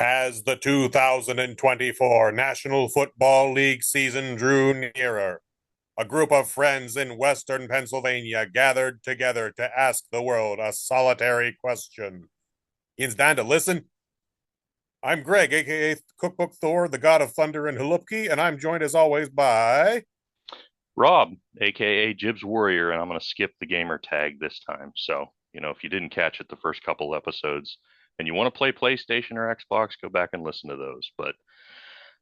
As the 2024 National Football League season drew nearer, a group of friends in Western Pennsylvania gathered together to ask the world a solitary question. Yin's down to listen. I'm Greg, aka Cookbook Thor, the god of thunder and Hulupki, and I'm joined as always by Rob, aka Jibs Warrior, and I'm going to skip the gamer tag this time. So, if you didn't catch it the first couple episodes and you want to play PlayStation or Xbox, go back and listen to those. But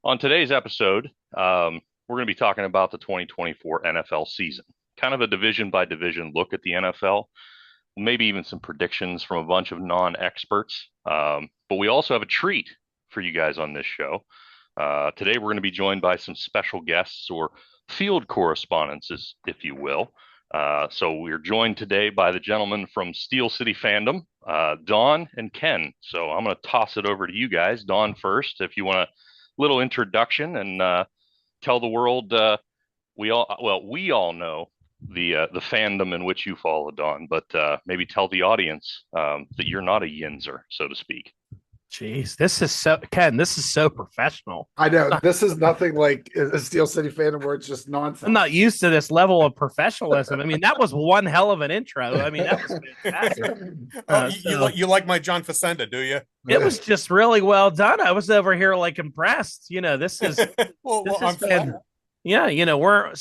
on today's episode, we're going to be talking about the 2024 NFL season, kind of a division by division look at the NFL, maybe even some predictions from a bunch of non-experts. But we also have a treat for you guys on this show. Today, we're going to be joined by some special guests or field correspondents, if you will. So we're joined today by the gentlemen from Steel City Fandom, Don and Ken. So I'm going to toss it over to you guys. Don first, if you want a little introduction and tell the world. We all know the fandom in which you follow, Don, but maybe tell the audience that you're not a yinzer, so to speak. Jeez, this is so Ken. This is so professional. I know this is nothing like a Steel City Fandom where it's just nonsense. I'm not used to this level of professionalism. I mean, that was one hell of an intro. I mean, that was fantastic. you like my John Facenda, do you? It was just really well done. I was over here like impressed. This is I'm flattered. Yeah, we're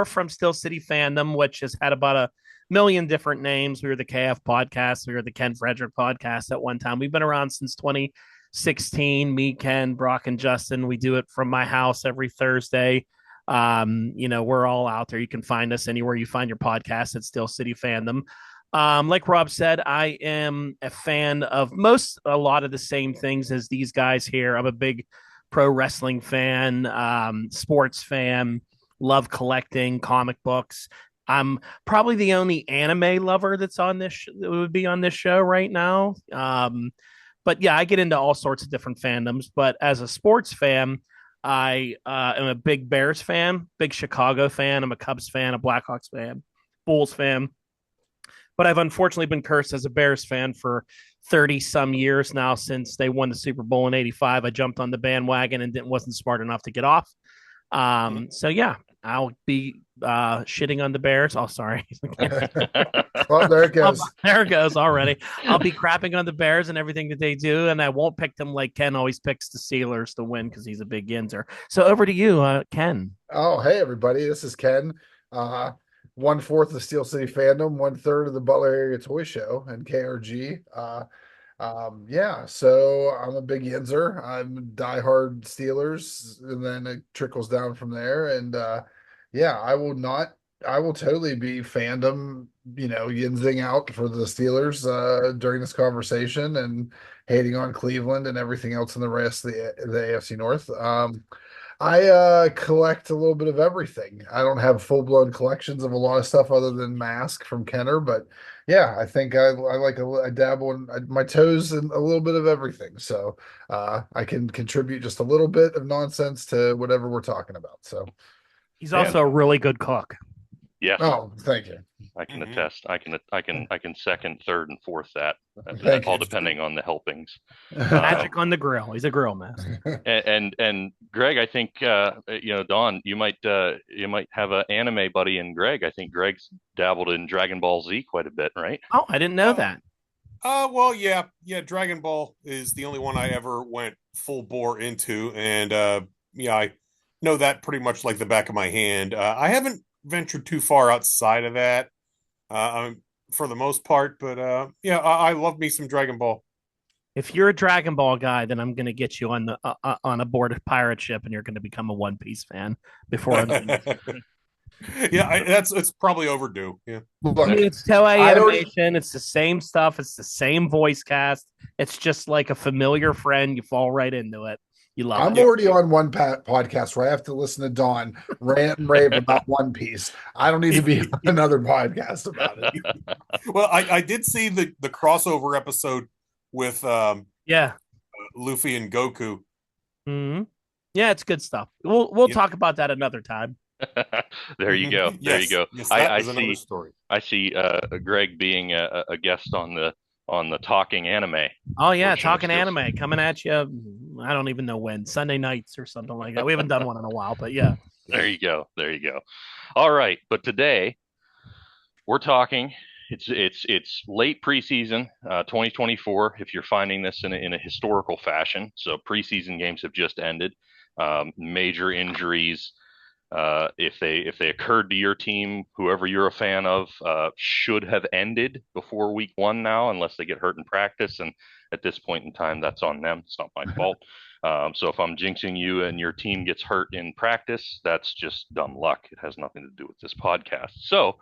from Steel City Fandom, which has had about a million different names. We were the KF podcast. We were the Ken Frederick podcast at one time. We've been around since 2016. Me, Ken, Brock, and Justin. We do it from my house every Thursday. We're all out there. You can find us anywhere you find your podcast at Steel City Fandom. Like Rob said, I am a fan of a lot of the same things as these guys here. I'm a big pro wrestling fan, sports fan, love collecting comic books. I'm probably the only anime lover that's on this that would be on this show right now. But yeah, I get into all sorts of different fandoms. But as a sports fan, I am a big Bears fan, big Chicago fan. I'm a Cubs fan, a Blackhawks fan, Bulls fan. But I've unfortunately been cursed as a Bears fan for 30 some years now since they won the Super Bowl in '85. I jumped on the bandwagon and wasn't smart enough to get off. So yeah, I'll be shitting on the Bears. Oh, sorry. Well, there it goes. There it goes already. I'll be crapping on the Bears and everything that they do, and I won't pick them like Ken always picks the Steelers to win because he's a big Yinzer. So over to you, Ken. Oh, hey everybody, this is Ken. 1/4 of Steel City Fandom, 1/3 of the Butler Area Toy Show and KRG. Yeah, so I'm a big Yinzer. I'm diehard Steelers, and then it trickles down from there. And yeah, I will totally be fandom, Yinzing out for the Steelers during this conversation and hating on Cleveland and everything else in the rest of the AFC North. I collect a little bit of everything. I don't have full-blown collections of a lot of stuff other than Mask from Kenner, but yeah, I think I dabble in my toes in a little bit of everything. So I can contribute just a little bit of nonsense to whatever we're talking about. So he's also a really good cook. Yes. Oh, thank you. I can attest. I can second, third, and fourth that, Thank all you. depending on the helpings. Magic on the grill. He's a grill master. And Greg, I think Don, you might have an anime buddy in Greg. I think Greg's dabbled in Dragon Ball Z quite a bit, right? Oh, I didn't know that. Well, yeah. Dragon Ball is the only one I ever went full bore into, and yeah, I know that pretty much like the back of my hand. I haven't ventured too far outside of that, for the most part, but yeah, I love me some Dragon Ball. If you're a Dragon Ball guy, then I'm going to get you on the on a board of pirate ship, and you're going to become a One Piece fan before. Yeah, it's probably overdue. Yeah, Look, It's Toei Animation. It's the same stuff. It's the same voice cast. It's just like a familiar friend. You fall right into it. You love I'm it. already on one podcast where I have to listen to Dawn rant and rave about One Piece. I don't need to be on another podcast about it. Well, I did see the crossover episode with Yeah. Luffy and Goku. Mm-hmm. Yeah, it's good stuff. We'll talk about that another time. There you go. There you go. Yes, I another see. story. I see Greg being a guest on on the Talking Anime. Oh yeah, portion of talking Steel anime coming at you. I don't even know when, Sunday nights or something like that. We haven't done one in a while, but yeah. There you go. There you go. All right, but today we're talking. It's late preseason, 2024. If you're finding this in a historical fashion, so preseason games have just ended. Major injuries, if they occurred to your team, whoever you're a fan of, should have ended before week one now, unless they get hurt in practice. And at this point in time, that's on them. It's not my fault. So if I'm jinxing you and your team gets hurt in practice, that's just dumb luck. It has nothing to do with this podcast. So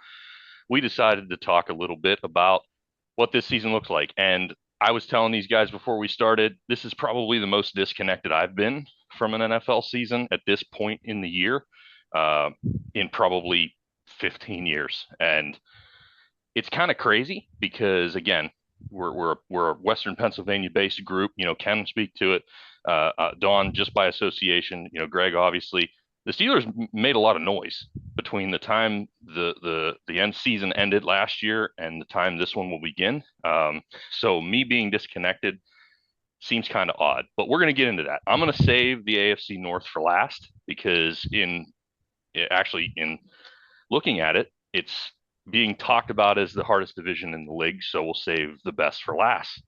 we decided to talk a little bit about what this season looks like. And I was telling these guys before we started, this is probably the most disconnected I've been from an NFL season at this point in the year, in probably 15 years. And it's kind of crazy because, again, we're a Western Pennsylvania based group. Ken speak to it. Dawn, just by association. Greg, obviously. The Steelers made a lot of noise between the time the end season ended last year and the time this one will begin. So me being disconnected seems kind of odd, but we're going to get into that. I'm going to save the AFC North for last because in looking at it, it's being talked about as the hardest division in the league. So we'll save the best for last,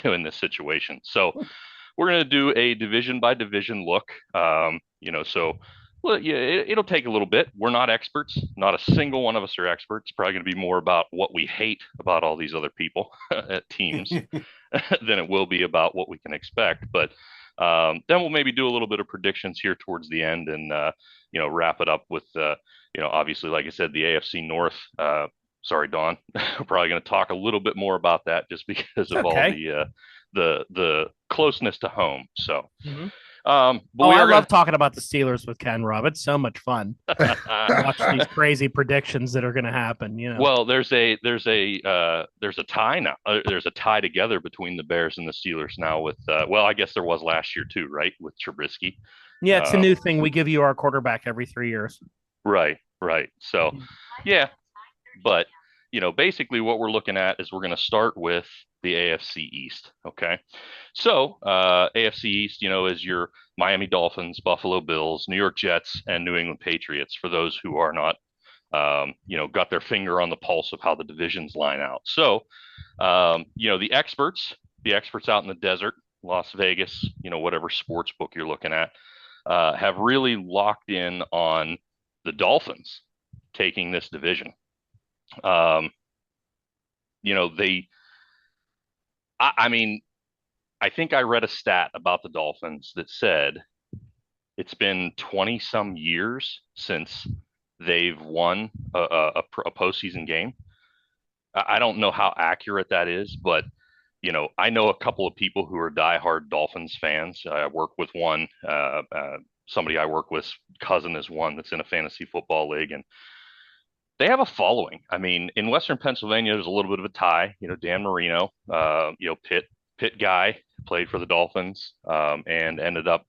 in this situation. So we're going to do a division by division look. It'll take a little bit. We're not experts. Not a single one of us are experts. It's probably going to be more about what we hate about all these other people at teams than it will be about what we can expect. But then we'll maybe do a little bit of predictions here towards the end and, wrap it up with, obviously, like I said, the AFC North. Sorry, Dawn. We're probably going to talk a little bit more about that just because of all the closeness to home. So, I love talking about the Steelers with Ken, Rob. It's so much fun. Watch these crazy predictions that are going to happen. Well, there's a tie now. There's a tie together between the Bears and the Steelers now. With I guess there was last year too, right? With Trubisky. Yeah, it's a new thing. We give you our quarterback every 3 years. Right. So, yeah, but basically what we're looking at is we're going to start with the AFC East. Okay. So, AFC East, is your Miami Dolphins, Buffalo Bills, New York Jets, and New England Patriots, for those who are not, got their finger on the pulse of how the divisions line out. So, the experts out in the desert, Las Vegas, whatever sports book you're looking at, have really locked in on the Dolphins taking this division. I think I read a stat about the Dolphins that said it's been 20 some years since they've won a postseason game. I don't know how accurate that is, but I know a couple of people who are diehard Dolphins fans. I work with one. Somebody I work with, cousin is one that's in a fantasy football league, and they have a following. I mean, in Western Pennsylvania, there's a little bit of a tie. Dan Marino, Pitt guy, played for the Dolphins, and ended up,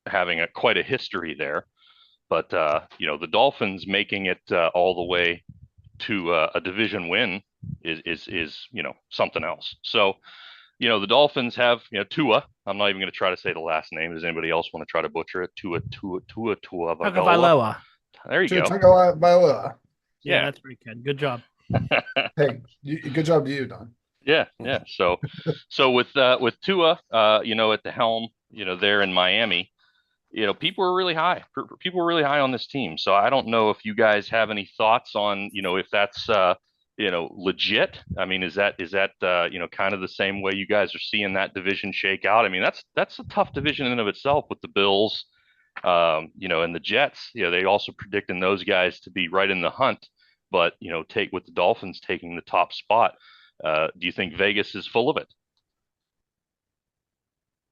having quite a history there. But the Dolphins making it all the way to a division win is something else. So, the Dolphins have Tua. I'm not even going to try to say the last name. Does anybody else want to try to butcher it? Tua Tagovailoa. There you go. Yeah, that's pretty good. Good job. Hey, good job to you, Don. Yeah. So with Tua, at the helm, there in Miami, people are really high. People are really high on this team. So I don't know if you guys have any thoughts on, if that's, legit. I mean, is that kind of the same way you guys are seeing that division shake out? I mean, that's a tough division in and of itself with the Bills, and the Jets. They also predicting those guys to be right in the hunt, but take with the Dolphins taking the top spot. Do you think Vegas is full of it?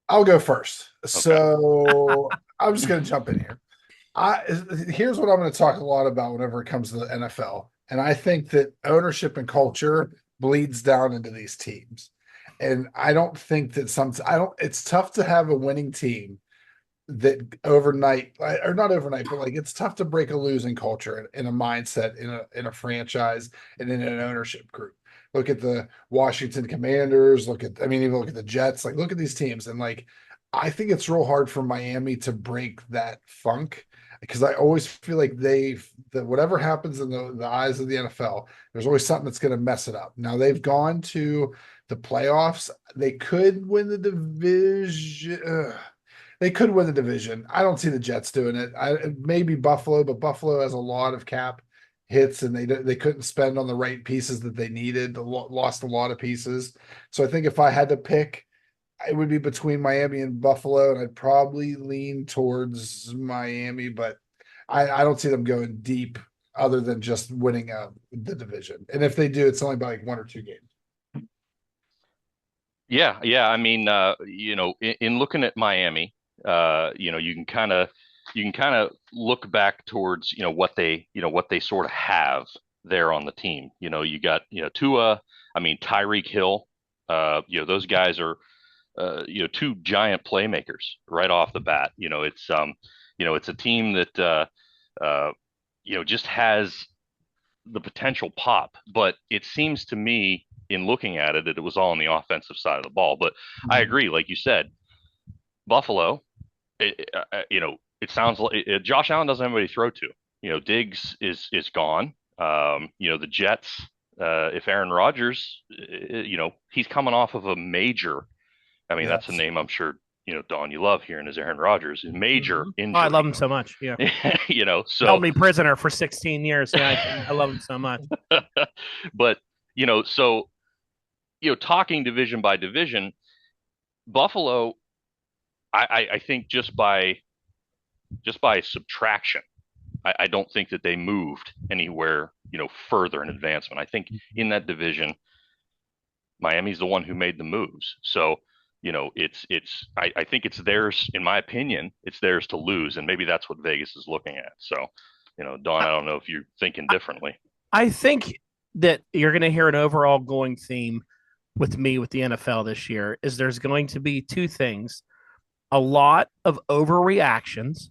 I'll go first. Okay. So I'm just going to jump in here. Here's what I'm going to talk a lot about whenever it comes to the NFL. And I think that ownership and culture bleeds down into these teams. And I don't think that it's tough to have a winning team that overnight, or not overnight, but like it's tough to break a losing culture in a mindset, in a franchise, and in an ownership group. look at the Washington Commanders, even look at the Jets, like look at these teams. And like, I think it's real hard for Miami to break that funk because I always feel like that whatever happens in the eyes of the NFL, there's always something that's going to mess it up. Now they've gone to the playoffs. They could win the division. They could win the division. I don't see the Jets doing it. Maybe Buffalo, but Buffalo has a lot of cap hits, and they couldn't spend on the right pieces that they needed. Lost a lot of pieces. So I think if I had to pick, it would be between Miami and Buffalo, and I'd probably lean towards Miami, but I don't see them going deep other than just winning the division. And if they do, it's only by like 1 or 2 games. Yeah. I mean, in looking at Miami, you can kind of look back towards what they sort of have there on the team. You got Tua, I mean Tyreek Hill, those guys are two giant playmakers right off the bat. It's a team that just has the potential pop, but it seems to me in looking at it that it was all on the offensive side of the ball. But I agree, like you said, Buffalo, it sounds like Josh Allen doesn't have anybody to throw to. Diggs is gone. The Jets, if Aaron Rodgers, he's coming off of a major. I mean, that's a Yes. name I'm sure Don, you love hearing is Aaron Rodgers, a major injury. Oh, I love him so much. Yeah, So held me prisoner for 16 years. Yeah, I love him so much. but so talking division by division, Buffalo, I think just by subtraction, I don't think that they moved anywhere further in advancement. I think in that division, Miami's the one who made the moves. So I think it's theirs, in my opinion, it's theirs to lose, and maybe that's what Vegas is looking at. So Dawn, I don't know if you're thinking differently. I think that you're going to hear an overall going theme with me with the NFL this year is there's going to be two things. A lot of overreactions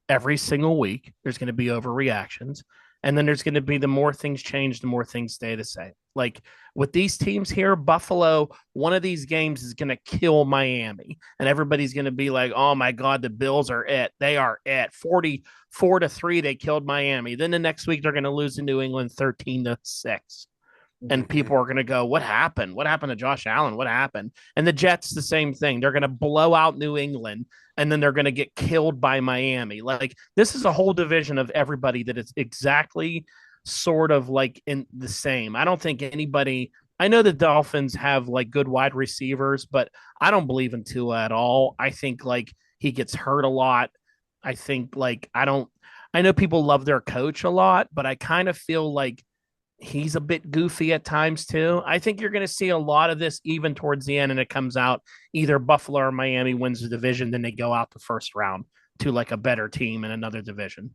every single week. There's going to be overreactions. And then there's going to be the more things change, the more things stay the same. Like with these teams here, Buffalo, one of these games is going to kill Miami. And everybody's going to be like, oh my God, the Bills are it. They are it. 44-3, they killed Miami. Then the next week, they're going to lose to New England 13-6. And people are going to go, what happened? What happened to Josh Allen? What happened? And the Jets, the same thing. They're going to blow out New England, and then they're going to get killed by Miami. Like, this is a whole division of everybody that is exactly sort of like in the same. I don't think anybody, I know the Dolphins have like good wide receivers, but I don't believe in Tua at all. I think like he gets hurt a lot. I think like, I know people love their coach a lot, but I kind of feel like he's a bit goofy at times too. I think you're going to see a lot of this even towards the end, and it comes out either Buffalo or Miami wins the division, then they go out the first round to like a better team in another division.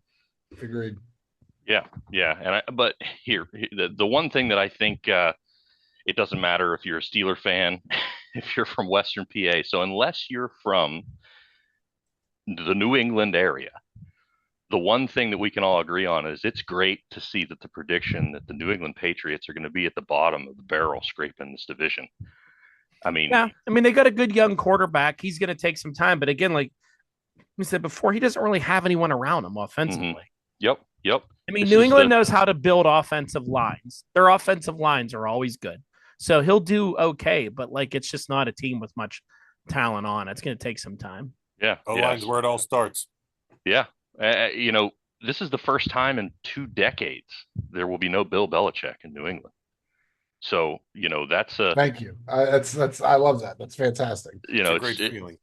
Agreed. Yeah. But here, the one thing that I think it doesn't matter if you're a Steeler fan, if you're from Western PA. So unless you're from the New England area, the one thing that we can all agree on is it's great to see that the prediction that the New England Patriots are going to be at the bottom of the barrel scraping this division. I mean, they got a good young quarterback. He's going to take some time, but again, like we said before, he doesn't really have anyone around him offensively. Yep. I mean, New England knows how to build offensive lines. Their offensive lines are always good. So he'll do okay, but like it's just not a team with much talent on. It's going to take some time. Yeah. O-line's where it all starts. Yeah. This is the first time in 2 decades there will be no Bill Belichick in New England. So, that's a thank you. That's I love that. That's fantastic. It's a great feeling.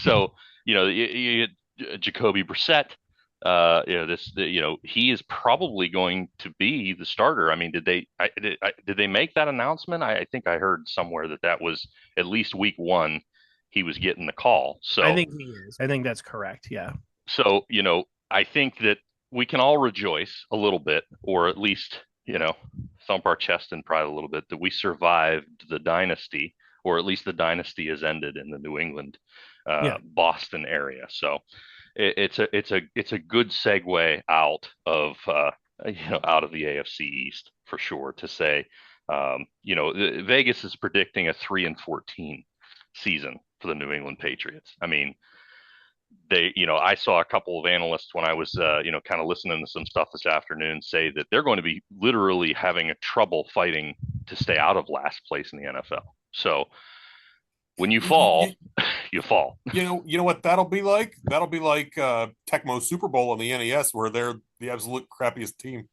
So, you Jacoby Brissett, he is probably going to be the starter. I mean, did they make that announcement? I think I heard somewhere that was at least week 1 he was getting the call. So I think he is. I think that's correct. Yeah. So, I think that we can all rejoice a little bit, or at least, thump our chest in pride a little bit that we survived the dynasty, or at least the dynasty has ended in the New England, Boston area. So it's a good segue out of the AFC East for sure to say, Vegas is predicting a 3-14 season for the New England Patriots. I mean, I saw a couple of analysts when I was, kind of listening to some stuff this afternoon say that they're going to be literally having a trouble fighting to stay out of last place in the NFL. So when you fall, you fall. You know what that'll be like? That'll be like Tecmo Super Bowl on the NES, where they're the absolute crappiest team.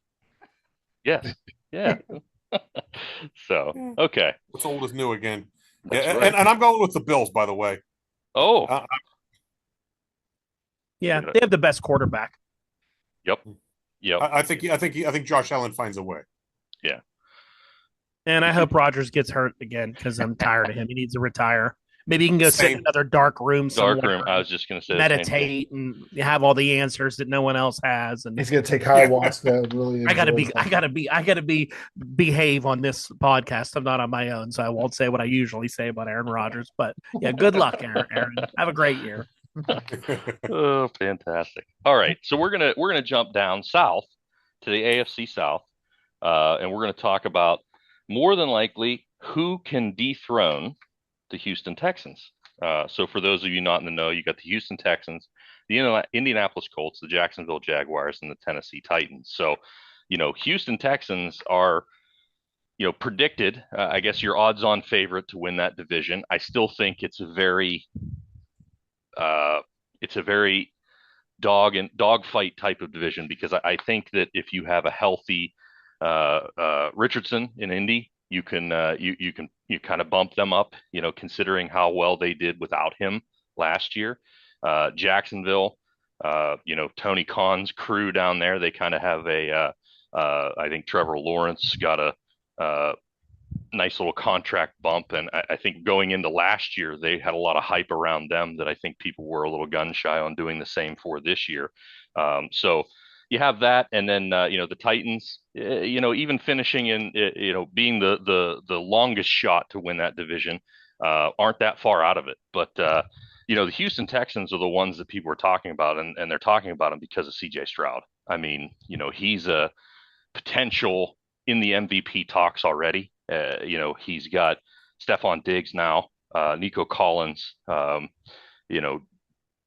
Yes. Yeah. So, okay. What's old is new again. That's yeah, right. and I'm going with the Bills, by the way. Oh, Yeah, they have the best quarterback. yep. I think Josh Allen finds a way. Yeah. And I hope Rodgers gets hurt again because I'm tired of him. He needs to retire. Maybe he can go sit in another dark room somewhere. I was just going to say meditate and have all the answers that no one else has. And he's gonna take ayahuasca. And really, I gotta behave on this podcast. I'm not on my own, so I won't say what I usually say about Aaron Rodgers. But yeah, good luck, Aaron. Have a great year. Oh, fantastic! All right, so we're gonna jump down south to the AFC South, and we're gonna talk about more than likely who can dethrone the Houston Texans. So for those of you not in the know, you got the Houston Texans, the Indianapolis Colts, the Jacksonville Jaguars, and the Tennessee Titans. So, Houston Texans are, predicted, I guess, your odds-on favorite to win that division. I still think it's a very dogfight type of division because I think that if you have a healthy Richardson in Indy, you can kind of bump them up, considering how well they did without him last year. Jacksonville, Tony Khan's crew down there, they kind of have I think Trevor Lawrence got a nice little contract bump. And I think going into last year, they had a lot of hype around them that I think people were a little gun shy on doing the same for this year. So you have that, and then the Titans, even finishing in, being the longest shot to win that division, aren't that far out of it. But the Houston Texans are the ones that people are talking about, and they're talking about him because of C.J. Stroud. I mean, he's a potential in the MVP talks already. He's got Stephon Diggs now, Nico Collins,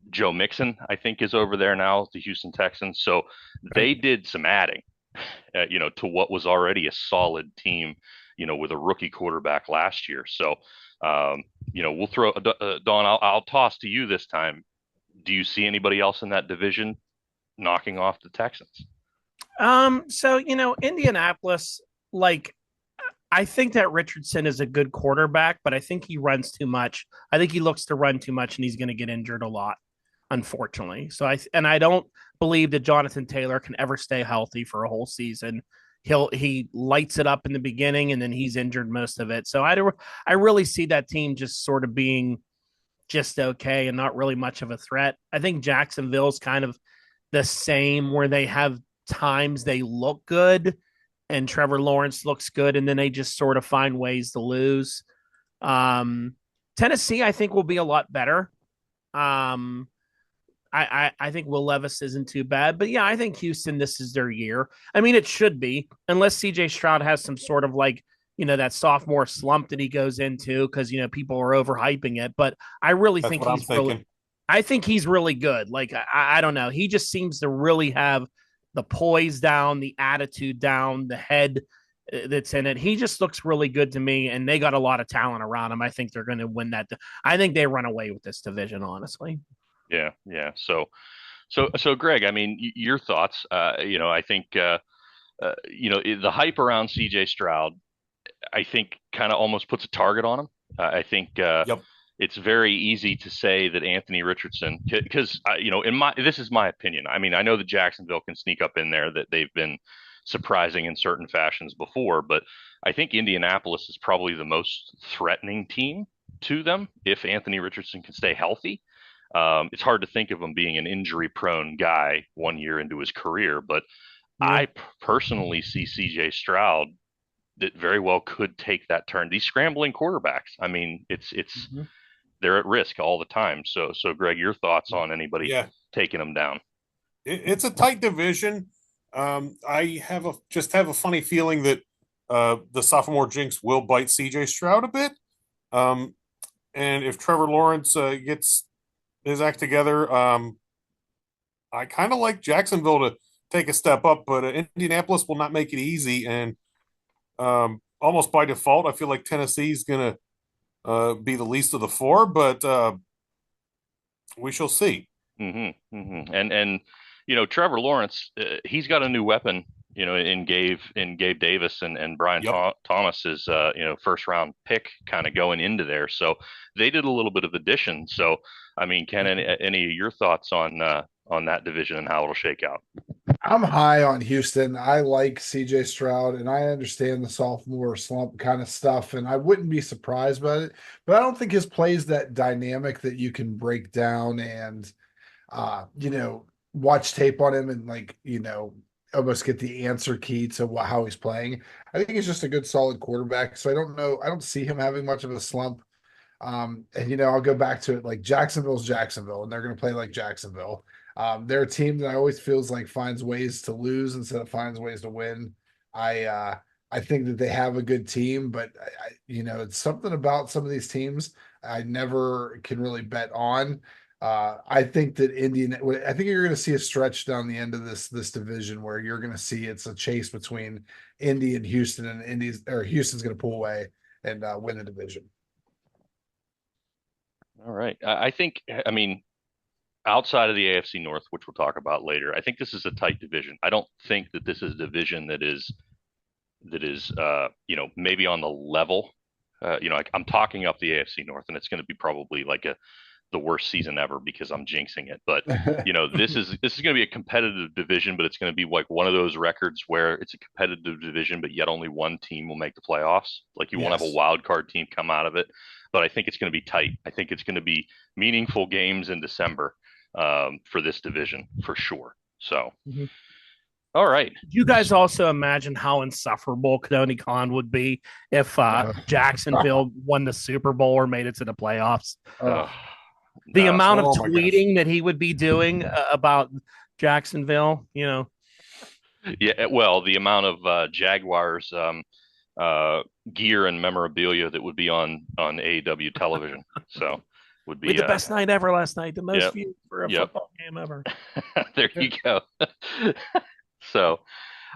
Joe Mixon, I think, is over there now, the Houston Texans. So they did some adding, to what was already a solid team, with a rookie quarterback last year. So, we'll throw Dawn. I'll toss to you this time. Do you see anybody else in that division knocking off the Texans? So Indianapolis, I think that Richardson is a good quarterback, but I think he runs too much. I think he looks to run too much, and he's going to get injured a lot, unfortunately. So I don't believe that Jonathan Taylor can ever stay healthy for a whole season. He lights it up in the beginning, and then he's injured most of it. So I really see that team just sort of being just okay and not really much of a threat. I think Jacksonville's kind of the same, where they have times they look good and Trevor Lawrence looks good, and then they just sort of find ways to lose. Tennessee, I think, will be a lot better. I think Will Levis isn't too bad, but yeah, I think Houston, this is their year. I mean, it should be, unless CJ Stroud has some sort of that sophomore slump that he goes into because people are overhyping it. But I really think he's really good. I don't know. He just seems to really have the poise down, the attitude down, the head that's in it. He just looks really good to me, and they got a lot of talent around him. I think they're going to win that. I think they run away with this division, honestly. Yeah. So Greg, I mean, your thoughts? I think the hype around C.J. Stroud, I think, kind of almost puts a target on him. I think it's very easy to say that Anthony Richardson, because this is my opinion. I mean, I know that Jacksonville can sneak up in there, that they've been surprising in certain fashions before, but I think Indianapolis is probably the most threatening team to them if Anthony Richardson can stay healthy. It's hard to think of him being an injury-prone guy 1 year into his career, but I personally see C.J. Stroud that very well could take that turn. These scrambling quarterbacks, I mean, it's they're at risk all the time. So Greg, your thoughts on anybody taking them down? It's a tight division. I have a funny feeling that the sophomore jinx will bite CJ Stroud a bit. And if Trevor Lawrence gets his act together, I kind of like Jacksonville to take a step up, but Indianapolis will not make it easy. And almost by default, I feel like Tennessee's going to be the least of the four, but we shall see. And Trevor Lawrence, he's got a new weapon. In Gabe Davis and Brian Thomas is first round pick kind of going into there. So they did a little bit of addition. So I mean, Ken, any of your thoughts on that division and how it'll shake out? I'm high on Houston. I like CJ Stroud, and I understand the sophomore slump kind of stuff, and I wouldn't be surprised by it. But I don't think his play is that dynamic that you can break down and watch tape on him and almost get the answer key to how he's playing. I think he's just a good solid quarterback. So I don't know. I don't see him having much of a slump. And I'll go back to it, like Jacksonville's Jacksonville, and they're going to play like Jacksonville. They're a team that I always feels like finds ways to lose instead of finds ways to win. I think that they have a good team, but it's something about some of these teams I never can really bet on. I think that I think you're going to see a stretch down the end of this division where you're going to see it's a chase between Indy and Houston, and Houston's going to pull away and win the division. All right. I think, outside of the AFC North, which we'll talk about later, I think this is a tight division. I don't think that this is a division that is maybe on the level. I'm talking up the AFC North, and it's going to be probably like the worst season ever because I'm jinxing it. But this is going to be a competitive division, but it's going to be like one of those records where it's a competitive division, but yet only one team will make the playoffs. Like you won't have a wild card team come out of it. But I think it's going to be tight. I think it's going to be meaningful games in December for this division for sure. So, All right. You guys also imagine how insufferable Coney Khan would be if Jacksonville won the Super Bowl or made it to the playoffs. The amount of tweeting that he would be doing about Jacksonville, Yeah, well, the amount of Jaguars gear and memorabilia that would be on AEW television. So would be the best night ever last night, the most viewed for a football game ever. There you go. So,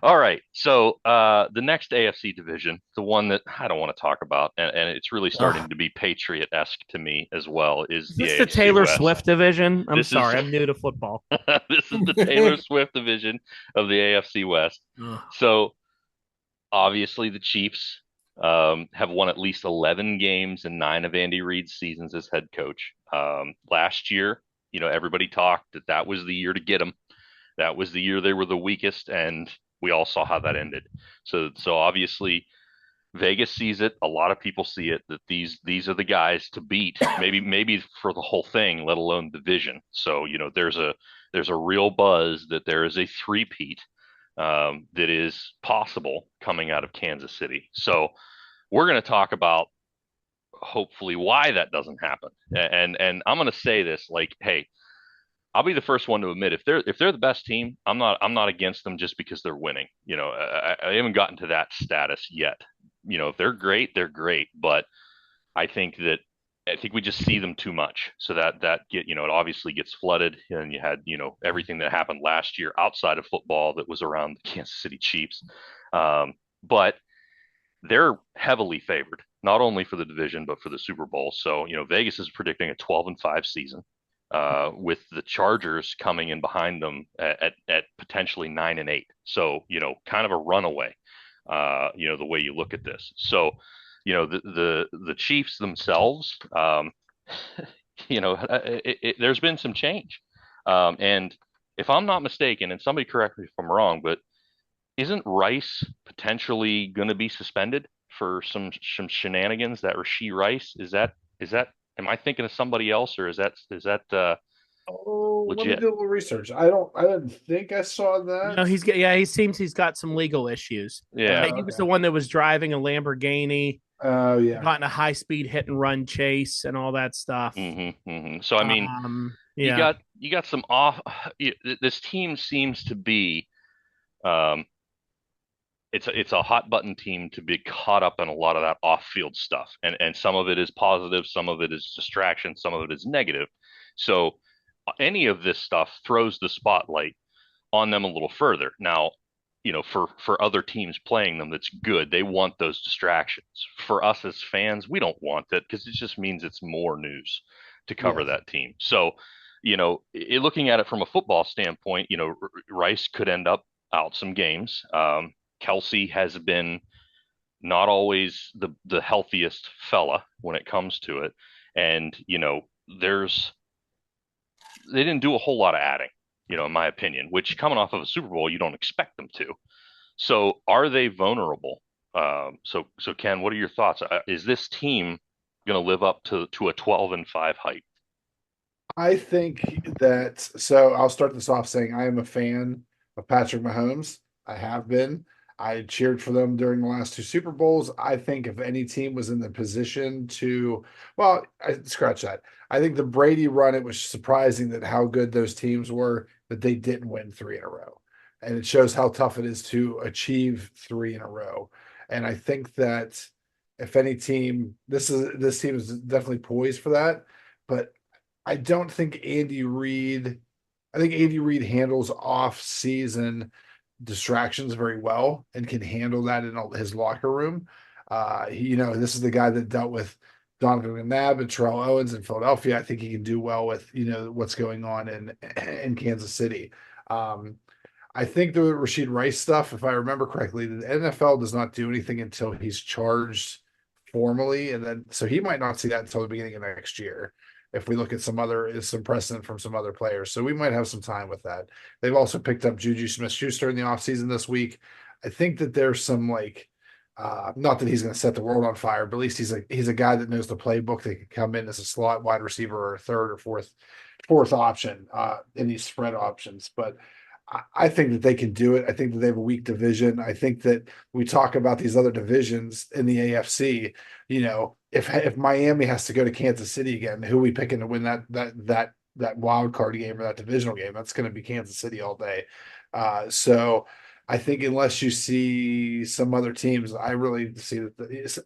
all right. So the next AFC division, the one that I don't want to talk about, and it's really starting to be Patriot-esque to me as well, is the AFC Taylor West. Swift division? I'm sorry, I'm new to football. This is the Taylor Swift division of the AFC West. So obviously the Chiefs have won at least 11 games in 9 of Andy Reid's seasons as head coach. Last year, everybody talked that was the year to get them. That was the year they were the weakest, and we all saw how that ended. So obviously Vegas sees it. A lot of people see it, that these are the guys to beat, maybe for the whole thing, let alone division. So, there's a real buzz that there is a three-peat that is possible coming out of Kansas City. So we're going to talk about hopefully why that doesn't happen. And I'm going to say this, like, hey, I'll be the first one to admit if they're the best team, I'm not against them just because they're winning. I haven't gotten to that status yet. If they're great, they're great. But I think we just see them too much. So that it obviously gets flooded, and you had everything that happened last year outside of football that was around the Kansas City Chiefs. But they're heavily favored, not only for the division but for the Super Bowl. So Vegas is predicting a 12-5 season. With the Chargers coming in behind them at potentially 9-8. So, kind of a runaway, the way you look at this. So, the Chiefs themselves, there's been some change. And if I'm not mistaken, and somebody correct me if I'm wrong, but isn't Rice potentially going to be suspended for some shenanigans? That Rashee Rice, is that am I thinking of somebody else, or is that legit? Let me do a little research. I didn't think I saw that. No, he seems he's got some legal issues. Yeah. He was the one that was driving a Lamborghini. Oh, yeah. Got in a high-speed hit-and-run chase and all that stuff. So, I mean, you got some off. This team seems to be it's a hot button team to be caught up in a lot of that off field stuff, and some of it is positive, some of it is distraction, some of it is negative. So any of this stuff throws the spotlight on them a little further. Now, for other teams playing them, that's good. They want those distractions. For us as fans, we don't want that because it just means it's more news to cover Yes. that team. So, looking at it from a football standpoint, Rice could end up out some games. Kelsey has been not always the healthiest fella when it comes to it, and there's they didn't do a whole lot of adding, in my opinion, which coming off of a Super Bowl, you don't expect them to. So are they vulnerable? So Ken, what are your thoughts? Is this team going to live up to a 12-5 hype? I think that so I'll start this off saying I am a fan of Patrick Mahomes. I have been. I cheered for them during the last two Super Bowls. I think if any team was in the position to, well, I scratch that. I think the Brady run, it was surprising that how good those teams were that they didn't win three in a row. And it shows how tough it is to achieve three in a row. And I think that if any team, this team is definitely poised for that. But I don't think Andy Reid. I think Andy Reid handles off-season distractions very well and can handle that in his locker room. This is the guy that dealt with Donovan McNabb and Terrell Owens in Philadelphia. I think he can do well with what's going on in Kansas City. Um, I think the Rashid Rice stuff, if I remember correctly, the NFL does not do anything until he's charged formally, and then so he might not see that until the beginning of next year. If we look at some precedent from some other players, so we might have some time with that. They've also picked up Juju Smith-Schuster in the offseason this week. I think that there's some not that he's going to set the world on fire, but at least he's a guy that knows the playbook. That can come in as a slot wide receiver or a third or fourth option in these spread options. But I think that they can do it. I think that they have a weak division. I think that we talk about these other divisions in the AFC. If Miami has to go to Kansas City again, who are we picking to win that wild card game or that divisional game? That's going to be Kansas City all day. So I think unless you see some other teams, I really see that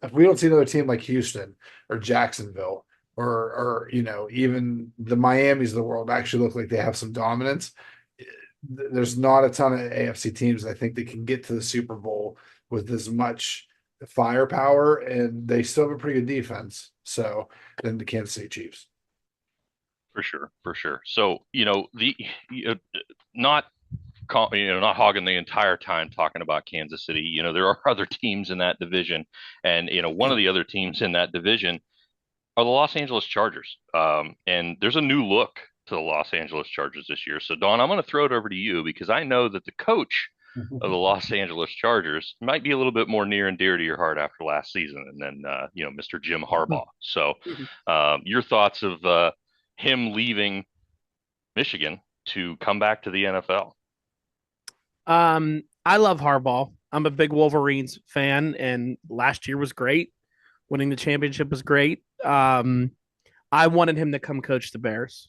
if we don't see another team like Houston or Jacksonville or even the Miamis of the world actually look like they have some dominance, there's not a ton of AFC teams I think that can get to the Super Bowl with as much firepower, and they still have a pretty good defense. So then the Kansas City Chiefs. For sure, for sure. So, not not hogging the entire time talking about Kansas City. There are other teams in that division, and one of the other teams in that division are the Los Angeles Chargers. And there's a new look to the Los Angeles Chargers this year. So, Don, I'm going to throw it over to you because I know that the coach of the Los Angeles Chargers might be a little bit more near and dear to your heart after last season, and then Mr. Jim Harbaugh. So, your thoughts of him leaving Michigan to come back to the NFL? I love Harbaugh. I'm a big Wolverines fan, and last year was great. Winning the championship was great. I wanted him to come coach the Bears.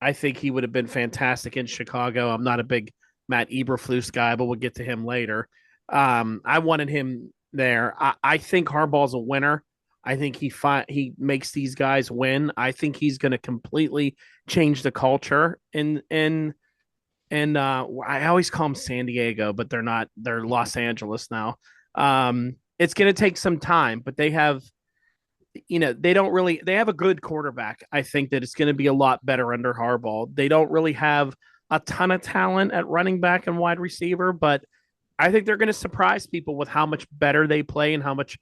I think he would have been fantastic in Chicago. I'm not a big Matt Eberflus guy, but we'll get to him later. I wanted him there. I think Harbaugh's a winner. I think he makes these guys win. I think he's going to completely change the culture I always call them San Diego, but they're not. They're Los Angeles now. It's going to take some time, but they have, they have a good quarterback. I think that it's going to be a lot better under Harbaugh. They don't really have a ton of talent at running back and wide receiver, but I think they're going to surprise people with how much better they play and how much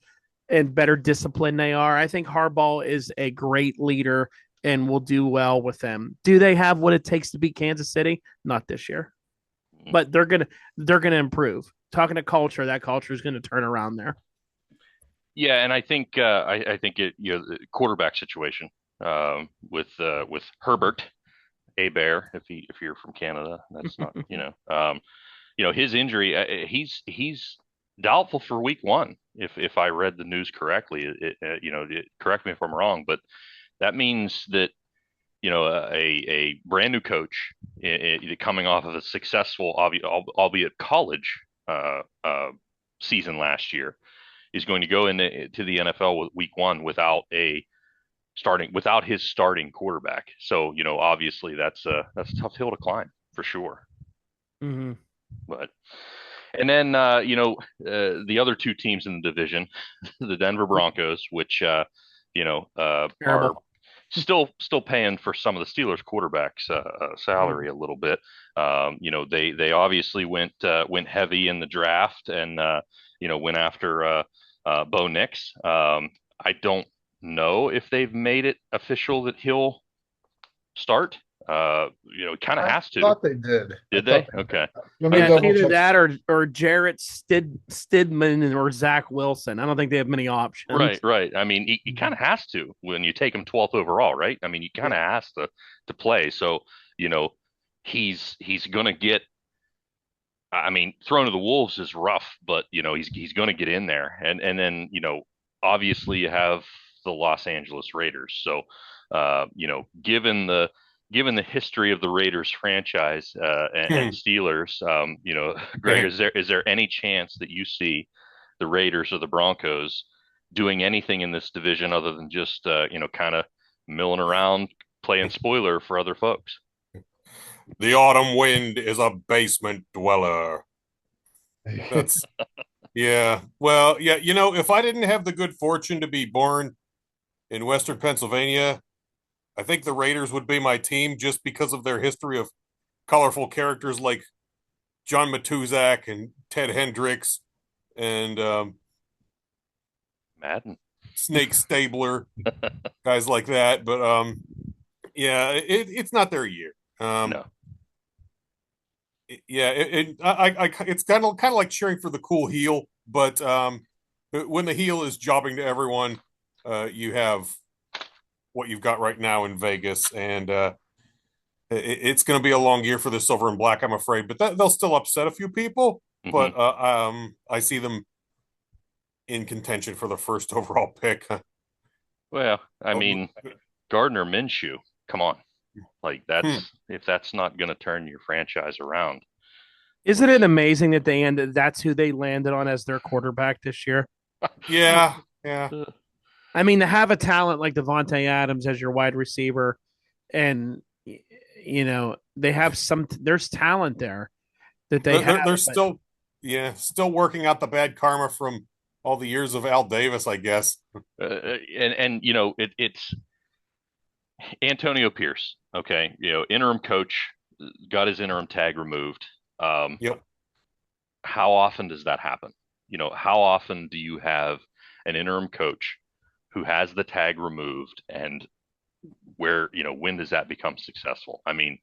and better discipline they are. I think Harbaugh is a great leader and will do well with them. Do they have what it takes to beat Kansas City? Not this year, but they're gonna improve. Talking to culture, that culture is going to turn around there. Yeah, and I think I think the quarterback situation with Herbert, a Bear, if you're from Canada, that's not his injury. He's doubtful for week one. If I read the news correctly, correct me if I'm wrong, but that means that a brand new coach coming off of a successful, albeit college season last year, is going to go into the NFL with week one without his starting quarterback. So, obviously that's a tough hill to climb for sure. Mm-hmm. But and then the other two teams in the division, the Denver Broncos, which are Terrible. still paying for some of the Steelers quarterbacks salary a little bit. They obviously went heavy in the draft and went after Bo Nix. I don't know if they've made it official that he'll start. It kind of I has to. thought they did. Did they? Okay. Let me Yeah, double either check. that or Jarrett Stidman or Zach Wilson. I don't think they have many options. Right. I mean, he kind of has to when you take him 12th overall, right? I mean, he kind of has to play. So, he's going to get. I mean, thrown to the wolves is rough, but he's going to get in there, and then obviously you have the Los Angeles Raiders. So, given the history of the Raiders franchise and Steelers, Greg, is there any chance that you see the Raiders or the Broncos doing anything in this division other than just kind of milling around, playing spoiler for other folks? The autumn wind is a basement dweller. That's yeah. Well, yeah, if I didn't have the good fortune to be born in Western Pennsylvania, I think the Raiders would be my team just because of their history of colorful characters like John Matuzak and Ted Hendricks and Madden. Snake Stabler, guys like that. But yeah, it's not their year. No. Yeah, it's kind of like cheering for the cool heel, but when the heel is jobbing to everyone, you have what you've got right now in Vegas, and it's going to be a long year for the silver and black, I'm afraid. But they'll still upset a few people. Mm-hmm. But I see them in contention for the first overall pick. Well, I mean, Gardner Minshew, come on. Like if that's not going to turn your franchise around. Isn't it amazing that that's who they landed on as their quarterback this year? Yeah. I mean, to have a talent like Devontae Adams as your wide receiver, and they have there's talent there that they're still working out the bad karma from all the years of Al Davis, I guess. It's Antonio Pierce, okay, interim coach, got his interim tag removed. Yep. How often does that happen? How often do you have an interim coach who has the tag removed, and when does that become successful? I mean,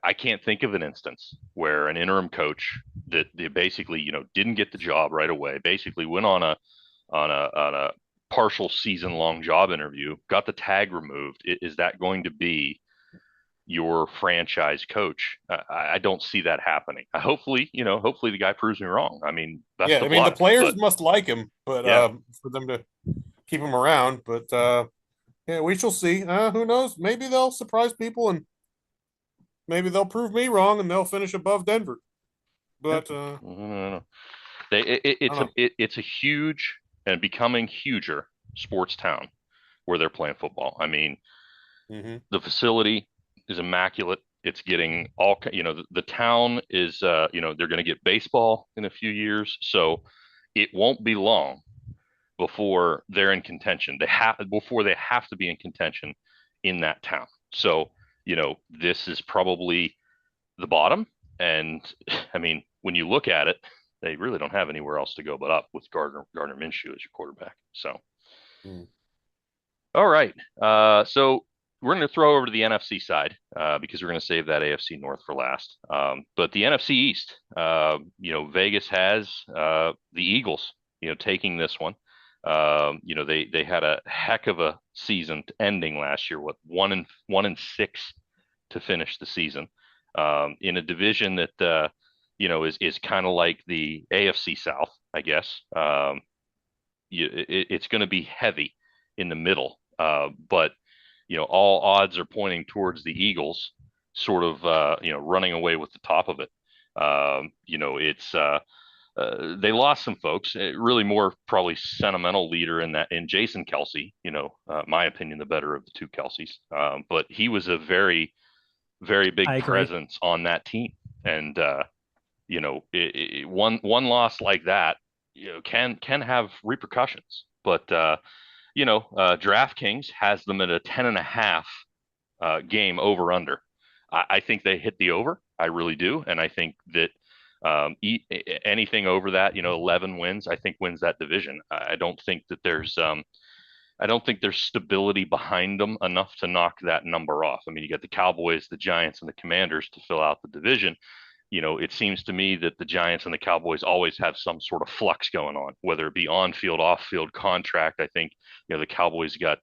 I can't think of an instance where an interim coach that they basically, didn't get the job right away, basically went on a partial season long job interview, got the tag removed. Is that going to be your franchise coach? I don't see that happening. Hopefully the guy proves me wrong. I mean, the players must like him, but for them to keep him around. But yeah, we shall see. Who knows? Maybe they'll surprise people, and maybe they'll prove me wrong, and they'll finish above Denver. But no. It's a huge and becoming huger sports town where they're playing football. I mean, the facility is immaculate. It's getting all, the town is, they're going to get baseball in a few years. So it won't be long before they're in contention. Before they have to be in contention in that town. So, this is probably the bottom. And I mean, when you look at it, they really don't have anywhere else to go but up with Gardner Minshew as your quarterback. So, All right. So we're going to throw over to the NFC side because we're going to save that AFC North for last. But the NFC East, Vegas has the Eagles, taking this one. They had a heck of a season ending last year, 1-6 to finish the season in a division that is kind of like the AFC South, I guess. It's going to be heavy in the middle, but all odds are pointing towards the Eagles, sort of running away with the top of it. It's they lost some folks. Really, more probably sentimental leader in Jason Kelsey. My opinion, the better of the two Kelseys. But he was a very, very big I agree. presence on that team, and one loss like that, can have repercussions. But DraftKings has them at a 10.5 game over under. I think they hit the over. I really do, and I think that anything over that, 11 wins, I think wins that division. I don't think there's stability behind them enough to knock that number off. I mean, you got the Cowboys, the Giants, and the Commanders to fill out the division. It seems to me that the Giants and the Cowboys always have some sort of flux going on, whether it be on field, off field contract. I think, the Cowboys got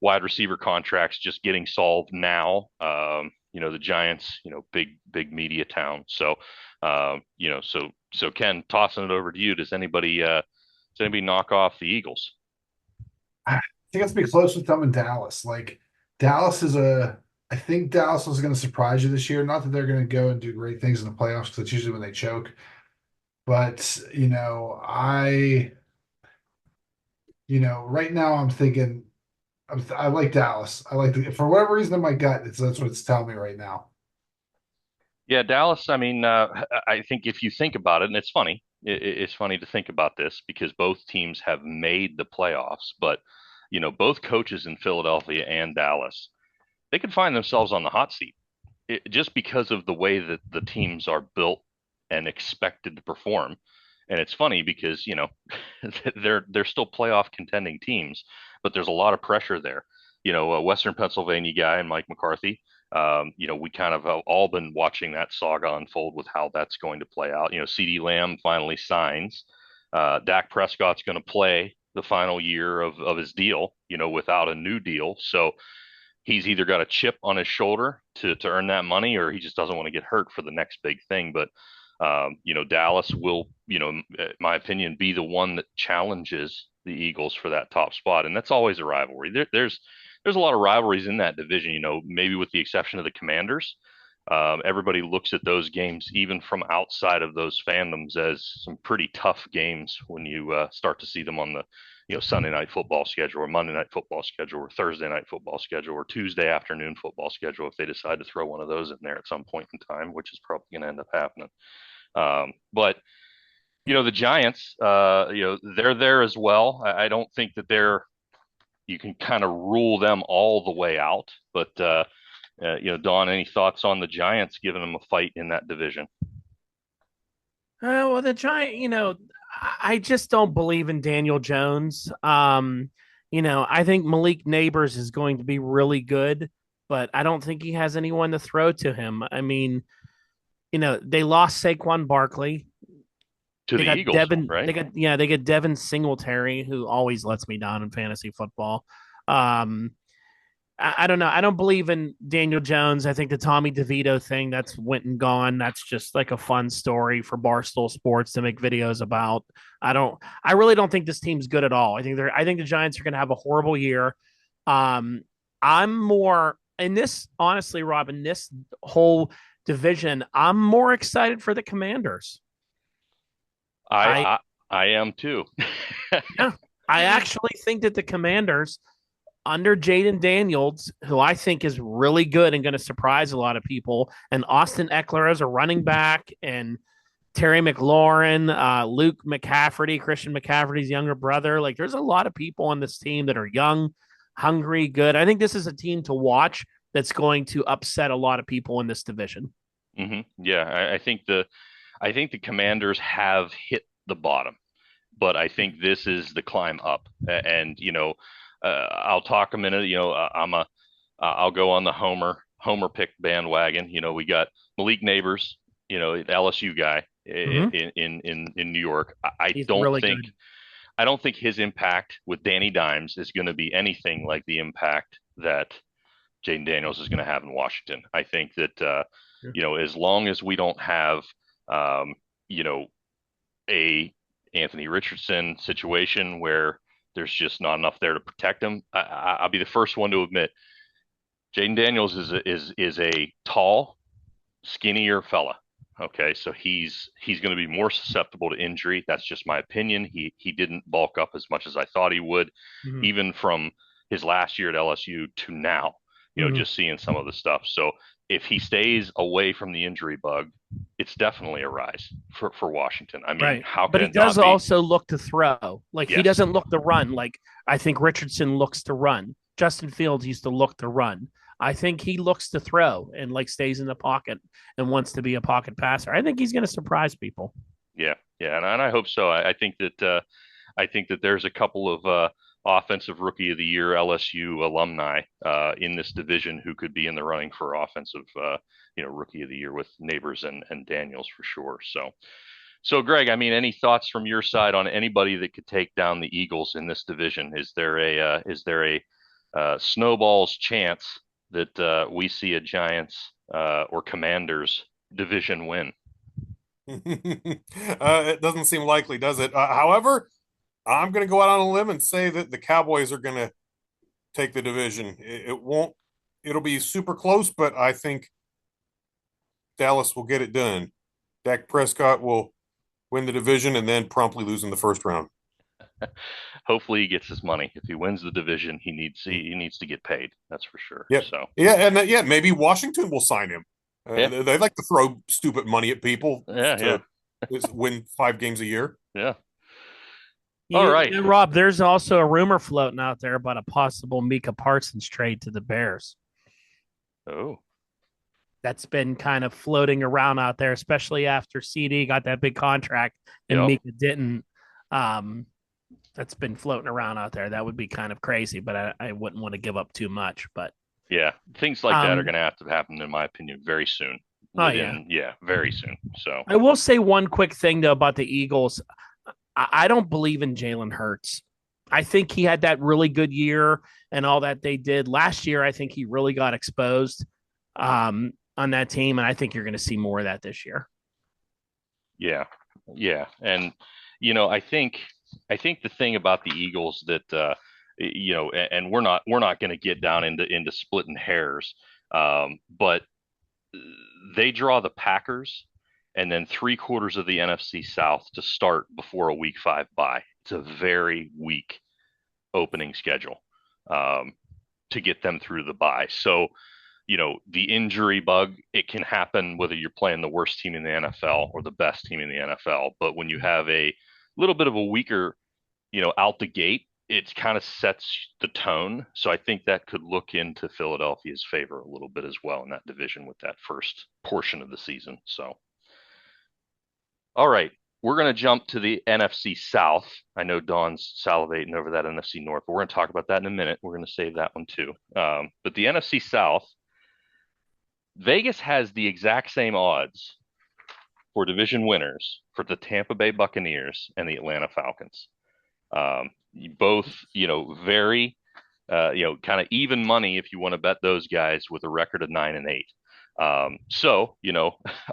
wide receiver contracts just getting solved now. The Giants, big media town. So, so Ken, tossing it over to you. Does anybody knock off the Eagles? I think it's be close with them in Dallas. Like Dallas is a, I think Dallas is going to surprise you this year. Not that they're going to go and do great things in the playoffs because that's usually when they choke. But right now I'm thinking I like Dallas. I like for whatever reason in my gut, that's what it's telling me right now. Yeah, Dallas. I mean, I think if you think about it, and it's funny, it's funny to think about this because both teams have made the playoffs, but both coaches in Philadelphia and Dallas, they could find themselves on the hot seat just because of the way that the teams are built and expected to perform. And it's funny because they're still playoff contending teams, but there's a lot of pressure there. A Western Pennsylvania guy and Mike McCarthy. We kind of have all been watching that saga unfold with how that's going to play out. CD Lamb finally signs. Dak Prescott's going to play the final year of his deal, without a new deal. So he's either got a chip on his shoulder to earn that money, or he just doesn't want to get hurt for the next big thing. But Dallas will, in my opinion, be the one that challenges the Eagles for that top spot, and that's always a rivalry. There's a lot of rivalries in that division. Maybe with the exception of the Commanders. Everybody looks at those games, even from outside of those fandoms, as some pretty tough games when you start to see them on the Sunday night football schedule or Monday night football schedule or Thursday night football schedule or Tuesday afternoon football schedule if they decide to throw one of those in there at some point in time, which is probably going to end up happening. But the Giants, they're there as well. I don't think that you can kind of rule them all the way out. But Don, any thoughts on the Giants giving them a fight in that division? Well, the Giant, I just don't believe in Daniel Jones. I think Malik Neighbors is going to be really good, but I don't think he has anyone to throw to him. I mean, they lost Saquon Barkley. To They the got Eagles, Devin. right? They got Devin Singletary, who always lets me down in fantasy football. Um, I don't know. I don't believe in Daniel Jones. I think the Tommy DeVito thing that's went and gone. That's just like a fun story for Barstool Sports to make videos about. I really don't think this team's good at all. I think the Giants are going to have a horrible year. Um, I'm more in this, honestly, Rob, in this whole division, I'm more excited for the Commanders. I I I, I am too. Yeah, I actually think that the Commanders under Jaden Daniels, who I think is really good and going to surprise a lot of people, and Austin Eckler as a running back, and Terry McLaurin, Luke McCafferty, Christian McCafferty's younger brother. Like, there's a lot of people on this team that are young, hungry, good. I think this is a team to watch that's going to upset a lot of people in this division. Yeah, I think the Commanders have hit the bottom, but I think this is the climb up. And I'll talk a minute. I'll go on the Homer pick bandwagon. We got Malik Neighbors, LSU guy Mm-hmm. in New York. I He's don't really think good. I don't think his impact with Danny Dimes is going to be anything like the impact that Jaden Daniels is going to have in Washington. I think that Yeah. as long as we don't have um, you know a Anthony Richardson situation where there's just not enough there to protect him, I'll be the first one to admit Jaden Daniels is a tall, skinnier fella. Okay, so he's going to be more susceptible to injury. That's just my opinion. He didn't bulk up as much as I thought he would, Mhm. even from his last year at LSU to now. Mhm. Just seeing some of the stuff. So if he stays away from the injury bug, it's definitely a rise for Washington. I mean, Right. how But can he it does not be? also look to throw. Like he Yes. doesn't look to run. Like I think Richardson looks to run. Justin Fields used to look to run. I think he looks to throw and like stays in the pocket and wants to be a pocket passer. I think he's going to surprise people. Yeah, yeah, and I hope so. I think that there's a couple of offensive rookie of the year LSU alumni in this division who could be in the running for offensive rookie of the year with Neighbors and Daniels for sure. So Greg, I mean, any thoughts from your side on anybody that could take down the Eagles in this division? Is there a snowball's chance that we see a Giants or Commanders division win? It doesn't seem likely, does it? However, I'm going to go out on a limb and say that the Cowboys are going to take the division. It won't. It'll be super close, but I think Dallas will get it done. Dak Prescott will win the division and then promptly lose in the first round. Hopefully he gets his money. If he wins the division, he needs to get paid. That's for sure. Yeah, So yeah, and yeah, maybe Washington will sign him. yeah, They like to throw stupid money at people yeah, to win 5 games a year. yeah. All right. Rob, there's also a rumor floating out there about a possible Mika Parsons trade to the Bears. Oh, That's been kind of floating around out there, especially after CD got that big contract and yep. Mika didn't. That's been floating around out there. That would be kind of crazy, but I wouldn't want to give up too much. But Yeah, things like that are going to have to happen, in my opinion, very soon. Very soon. So I will say one quick thing though about the Eagles. I don't believe in Jalen Hurts. I think he had that really good year and all that they did last year. I think he really got exposed on that team, and I think you're going to see more of that this year. yeah, yeah, and I think the thing about the Eagles that and we're not going to get down into splitting hairs, but they draw the Packers and then 3/4 of the NFC South to start before a Week 5 bye. It's a very weak opening schedule to get them through the bye. So, the injury bug, it can happen whether you're playing the worst team in the NFL or the best team in the NFL. But when you have a little bit of a weaker, out the gate, it kind of sets the tone. So I think that could look into Philadelphia's favor a little bit as well in that division with that first portion of the season. So, all right, we're going to jump to the NFC South. I know Don's salivating over that NFC North, but we're going to talk about that in a minute. We're going to save that one too. But the NFC South, Vegas has the exact same odds for division winners for the Tampa Bay Buccaneers and the Atlanta Falcons. Both, very, kind of even money if you want to bet those guys with a record of 9-8. So,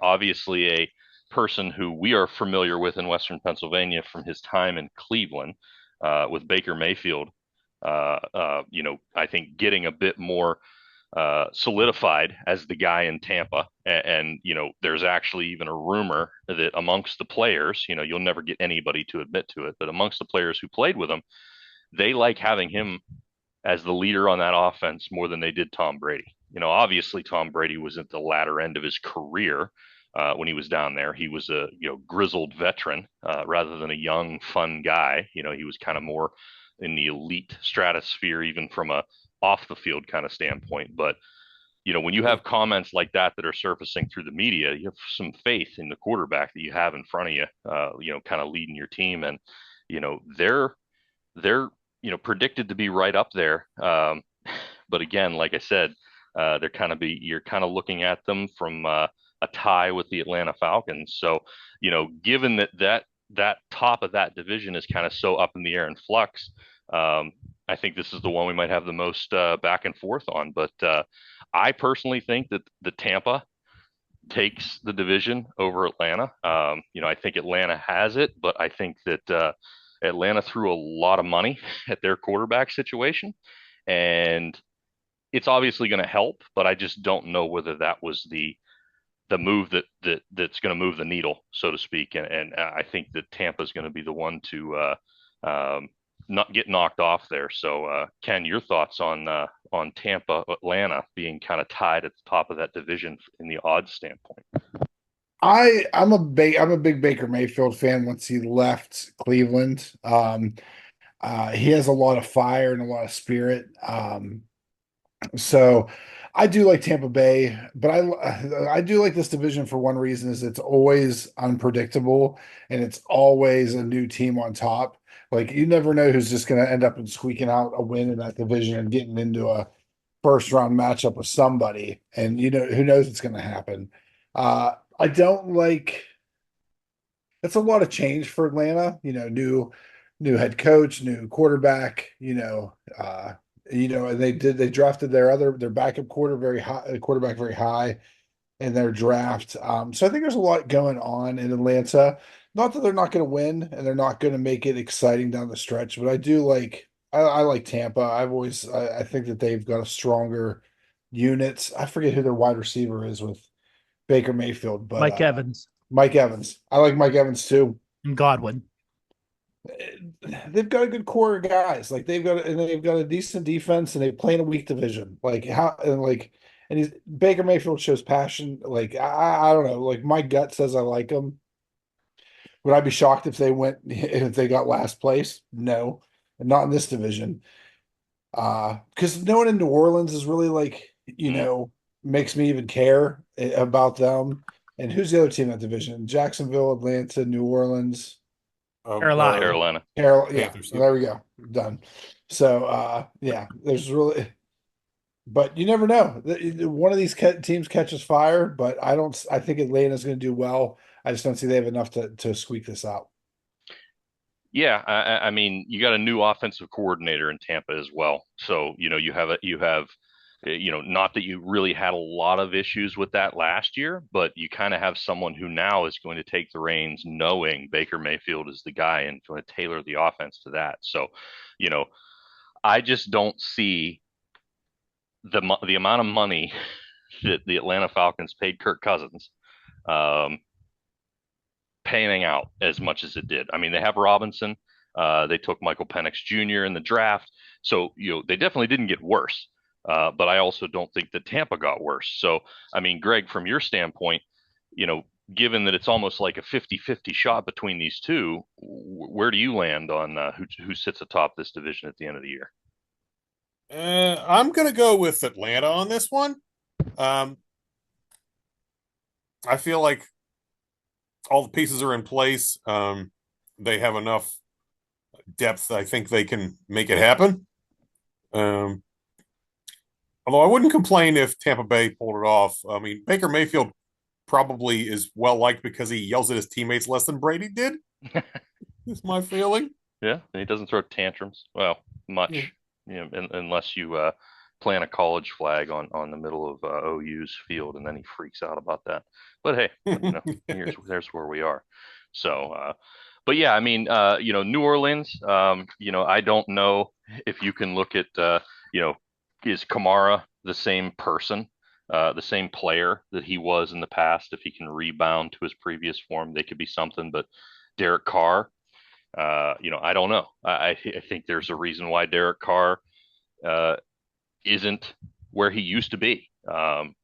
obviously a person who we are familiar with in Western Pennsylvania from his time in Cleveland with Baker Mayfield, I think getting a bit more solidified as the guy in Tampa. And, there's actually even a rumor that amongst the players, you'll never get anybody to admit to it, but amongst the players who played with him, they like having him as the leader on that offense more than they did Tom Brady. Obviously Tom Brady was at the latter end of his career when he was down there. He was a grizzled veteran rather than a young, fun guy. He was kind of more in the elite stratosphere, even from a off the field kind of standpoint. But when you have comments like that are surfacing through the media, you have some faith in the quarterback that you have in front of you, kind of leading your team, and they're predicted to be right up there. But again, like I said, you're kind of looking at them from a tie with the Atlanta Falcons. So, given that top of that division is kind of so up in the air and flux, I think this is the one we might have the most back and forth on. But I personally think that the Tampa takes the division over Atlanta. I think Atlanta has it, but I think that Atlanta threw a lot of money at their quarterback situation, and it's obviously going to help, but I just don't know whether that was the the move that's going to move the needle, so to speak. And I think that Tampa is going to be the one to not get knocked off there. So, Ken, your thoughts on Tampa, Atlanta being kind of tied at the top of that division in the odds standpoint? I'm a big Baker Mayfield fan once he left Cleveland. He has a lot of fire and a lot of spirit. So I do like Tampa Bay, but I do like this division for one reason is it's always unpredictable and it's always a new team on top. Like you never know who's just going to end up and squeaking out a win in that division and getting into a first round matchup with somebody. And you know who knows what's going to happen. I don't like It's a lot of change for Atlanta. New head coach, new quarterback. And they drafted their backup quarterback very high in their draft. So I think there's a lot going on in Atlanta. Not that they're not going to win and they're not going to make it exciting down the stretch, but I like Tampa. I think that they've got a stronger units. I forget who their wide receiver is with Baker Mayfield, but Mike Evans Mike Evans. I like Mike Evans too. and Godwin. They've got a good core of guys. Like they've got a decent defense, and they play in a weak division. And he's Baker Mayfield shows passion. I don't know. Like my gut says I like him. Would I be shocked if they got last place? No, not in this division. Because no one in New Orleans is really makes me even care about them. And who's the other team in that division? Jacksonville, Atlanta, New Orleans. Carolina. Yeah, there we go. Done. So, but you never know. One of these teams catches fire, but I think Atlanta's going to do well. I just don't see they have enough to squeak this out. Yeah, I mean, you got a new offensive coordinator in Tampa as well. So, you have not that you really had a lot of issues with that last year, but you kind of have someone who now is going to take the reins knowing Baker Mayfield is the guy and going to tailor the offense to that. So, I just don't see the amount of money that the Atlanta Falcons paid Kirk Cousins panning out as much as it did. I mean, they have Robinson. They took Michael Penix Jr. in the draft. So, they definitely didn't get worse. But I also don't think that Tampa got worse. So, I mean, Greg, from your standpoint, given that it's almost like a 50-50 shot between these two, where do you land on who sits atop this division at the end of the year? I'm going to go with Atlanta on this one. I feel like all the pieces are in place. They have enough depth. I think they can make it happen. Although I wouldn't complain if Tampa Bay pulled it off. I mean, Baker Mayfield probably is well liked because he yells at his teammates less than Brady did. Is my feeling. Yeah, and he doesn't throw tantrums. Well, much. Yeah. Unless you plant a college flag on the middle of OU's field, and then he freaks out about that. But hey, there's where we are. So, but yeah, I mean, New Orleans. I don't know if you can look at, is Kamara the same person, the same player that he was in the past? If he can rebound to his previous form, they could be something. But Derek Carr. I don't know. I think there's a reason why Derek Carr isn't where he used to be,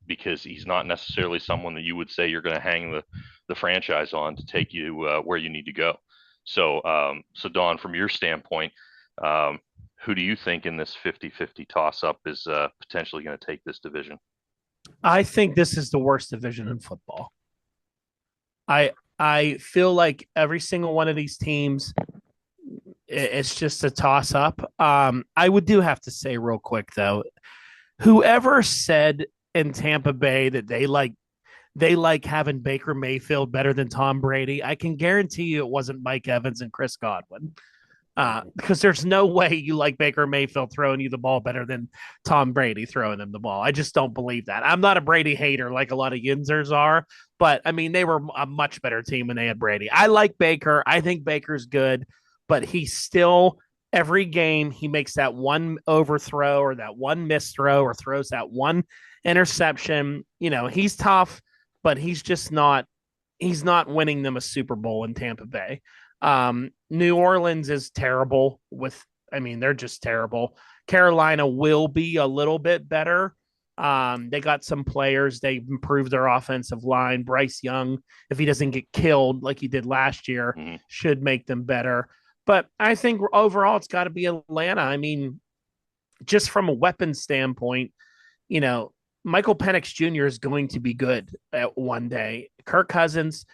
because he's not necessarily someone that you would say you're going to hang the franchise on to take you where you need to go. So, Don, from your standpoint, who do you think in this 50-50 toss-up is potentially going to take this division? I think this is the worst division in football. I feel like every single one of these teams, it's just a toss up. I do have to say real quick though, whoever said in Tampa Bay that they like having Baker Mayfield better than Tom Brady, I can guarantee you it wasn't Mike Evans and Chris Godwin. Because there's no way you like Baker Mayfield throwing you the ball better than Tom Brady throwing him the ball. I just don't believe that. I'm not a Brady hater like a lot of Yinzers are, but I mean, they were a much better team when they had Brady. I like Baker. I think Baker's good, but he's still, every game, he makes that one overthrow or that one misthrow or throws that one interception. He's tough, but he's just not. He's not winning them a Super Bowl in Tampa Bay. New Orleans is terrible with. I mean, they're just terrible. Carolina will be a little bit better. They got some players. They improved their offensive line. Bryce Young, if he doesn't get killed like he did last year, Mm-hmm. should make them better. But I think overall, it's got to be Atlanta. I mean, just from a weapon standpoint, you know, Michael Penix Jr. is going to be good at one day. Kirk Cousins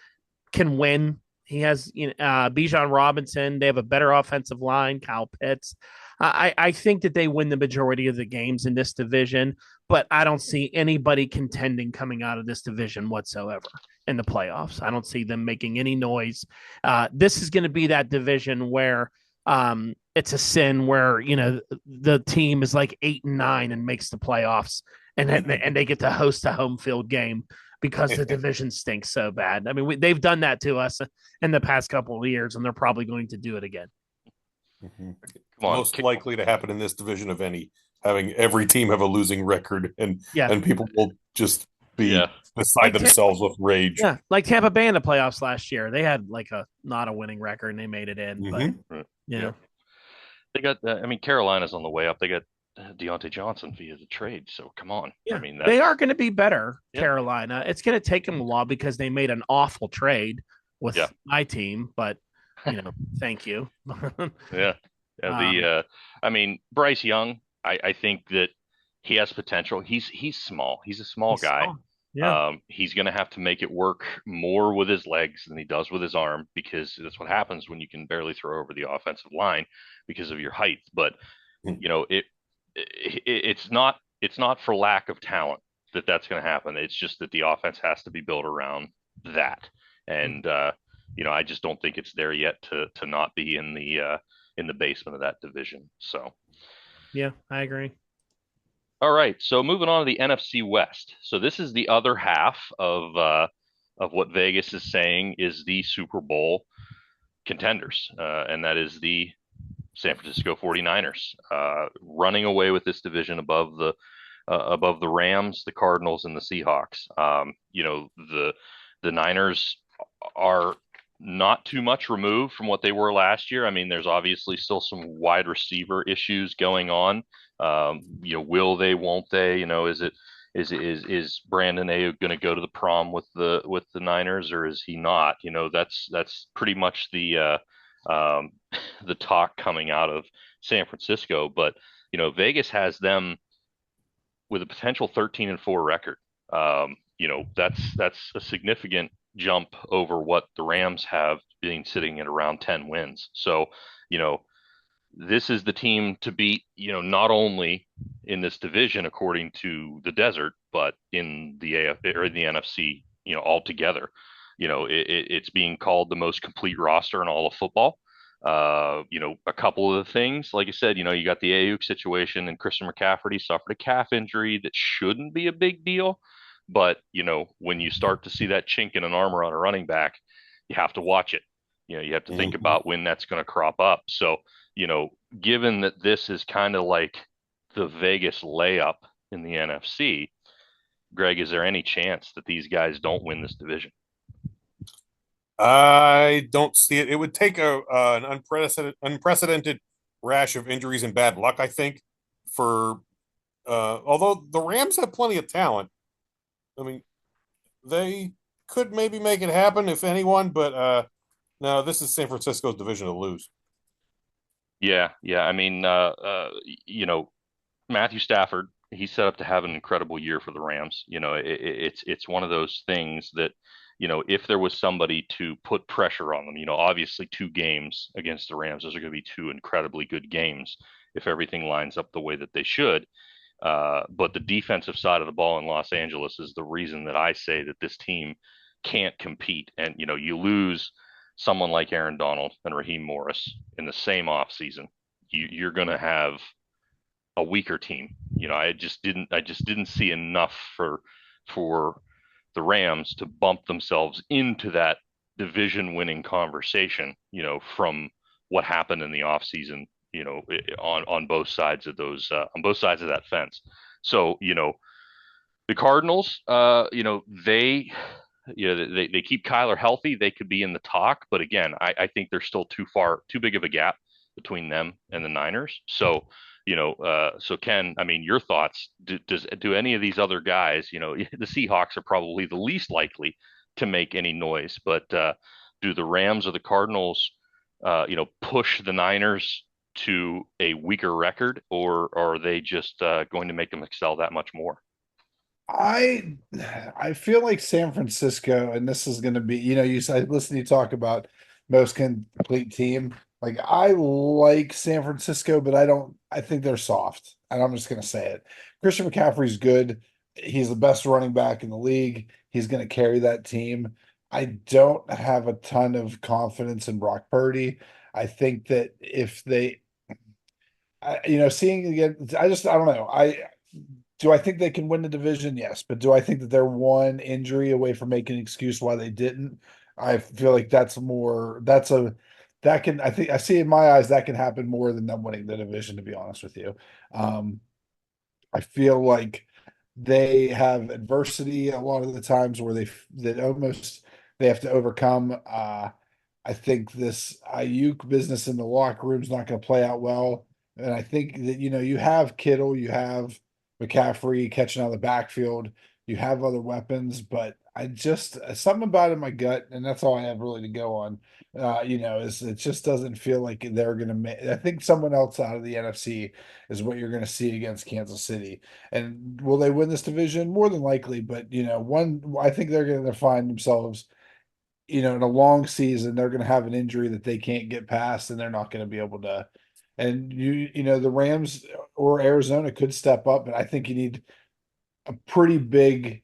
can win. He has Bijan Robinson. They have a better offensive line. Kyle Pitts. I think that they win the majority of the games in this division, but I don't see anybody contending coming out of this division whatsoever in the playoffs. I don't see them making any noise. This is going to be that division where it's a sin where the team is like 8-9 and makes the playoffs, and they get to host a home field game because the division stinks so bad. I mean, they've done that to us in the past couple of years, and they're probably going to do it again. Come on. Most likely to happen in this division of any, having every team have a losing record, and people will just be beside themselves with rage. Yeah, like Tampa Bay in the playoffs last year, they had like not a winning record and they made it in. But they got. Carolina's on the way up. They got Deontay Johnson via the trade. So come on. Yeah. They are going to be better. Carolina. It's going to take them a while because they made an awful trade with my team, but thank you. Bryce Young, I think that he has potential. He's small. He's a small guy. Small. Yeah. He's going to have to make it work more with his legs than he does with his arm, because that's what happens when you can barely throw over the offensive line because of your height. But it's not for lack of talent that's going to happen. It's just that the offense has to be built around that. And I just don't think it's there yet to not be in the basement of that division. So yeah, I agree. All right, so moving on to the NFC West. So this is the other half of what Vegas is saying is the Super Bowl contenders, and that is the San Francisco 49ers, running away with this division above the Rams, the Cardinals, and the Seahawks. The Niners are not too much removed from what they were last year. I mean, there's obviously still some wide receiver issues going on. Will they, won't they? Is Brandon Ayuk going to go to the prom with the Niners, or is he not? That's pretty much the talk coming out of San Francisco. But Vegas has them with a potential 13-4 record. That's a significant jump over what the Rams have been sitting at around 10 wins. So, this is the team to beat, not only in this division, according to the desert, but in the AF or in the NFC, altogether. It's being called the most complete roster in all of football. A couple of the things, like I said, you got the Ayuk situation, and Christian McCaffrey suffered a calf injury that shouldn't be a big deal. But, when you start to see that chink in an armor on a running back, you have to watch it. You have to think about when that's going to crop up. So, given that this is kind of like the Vegas layup in the NFC, Greg, is there any chance that these guys don't win this division? I don't see it. It would take an unprecedented rash of injuries and bad luck, I think, for although the Rams have plenty of talent. I mean, they could maybe make it happen if anyone, but no, this is San Francisco's division to lose. Yeah. I mean, Matthew Stafford, he's set up to have an incredible year for the Rams. It's one of those things that, if there was somebody to put pressure on them, obviously 2 games against the Rams, those are going to be 2 incredibly good games if everything lines up the way that they should. But the defensive side of the ball in Los Angeles is the reason that I say that this team can't compete. And, you lose someone like Aaron Donald and Raheem Morris in the same offseason, you're going to have a weaker team. I just didn't see enough for the Rams to bump themselves into that division winning conversation, from what happened in the offseason, on both sides of those, on both sides of that fence. So, The Cardinals, they keep Kyler healthy. They could be in the talk, but again, I think there's still too big of a gap between them and the Niners. So, so Ken, I mean, your thoughts? Do any of these other guys, the Seahawks are probably the least likely to make any noise, but do the Rams or the Cardinals, push the Niners to a weaker record, or are they just going to make them excel that much more? I I feel like San Francisco, and this is going to be, I listen to you talk about most complete team. Like I like San Francisco, but I think they're soft. And I'm just going to say it. Christian McCaffrey's good. He's the best running back in the league. He's going to carry that team. I don't have a ton of confidence in Brock Purdy. I think that if they, seeing again, I don't know. Do I think they can win the division? Yes. But do I think that they're one injury away from making an excuse why they didn't? I feel like I think I see in my eyes that can happen more than them winning the division, to be honest with you. Um, I feel like they have adversity a lot of the times where they have to overcome. I think this Ayuk business in the locker room is not going to play out well. And I think that, you have Kittle, you have McCaffrey catching out of the backfield, you have other weapons, but I just something about it in my gut, and that's all I have really to go on. Is it just doesn't feel like they're going to make. I think someone else out of the NFC is what you're going to see against Kansas City. And will they win this division? More than likely, but I think they're going to find themselves in a long season, they're going to have an injury that they can't get past, and they're not going to be able to. And the Rams or Arizona could step up, but I think you need a pretty big,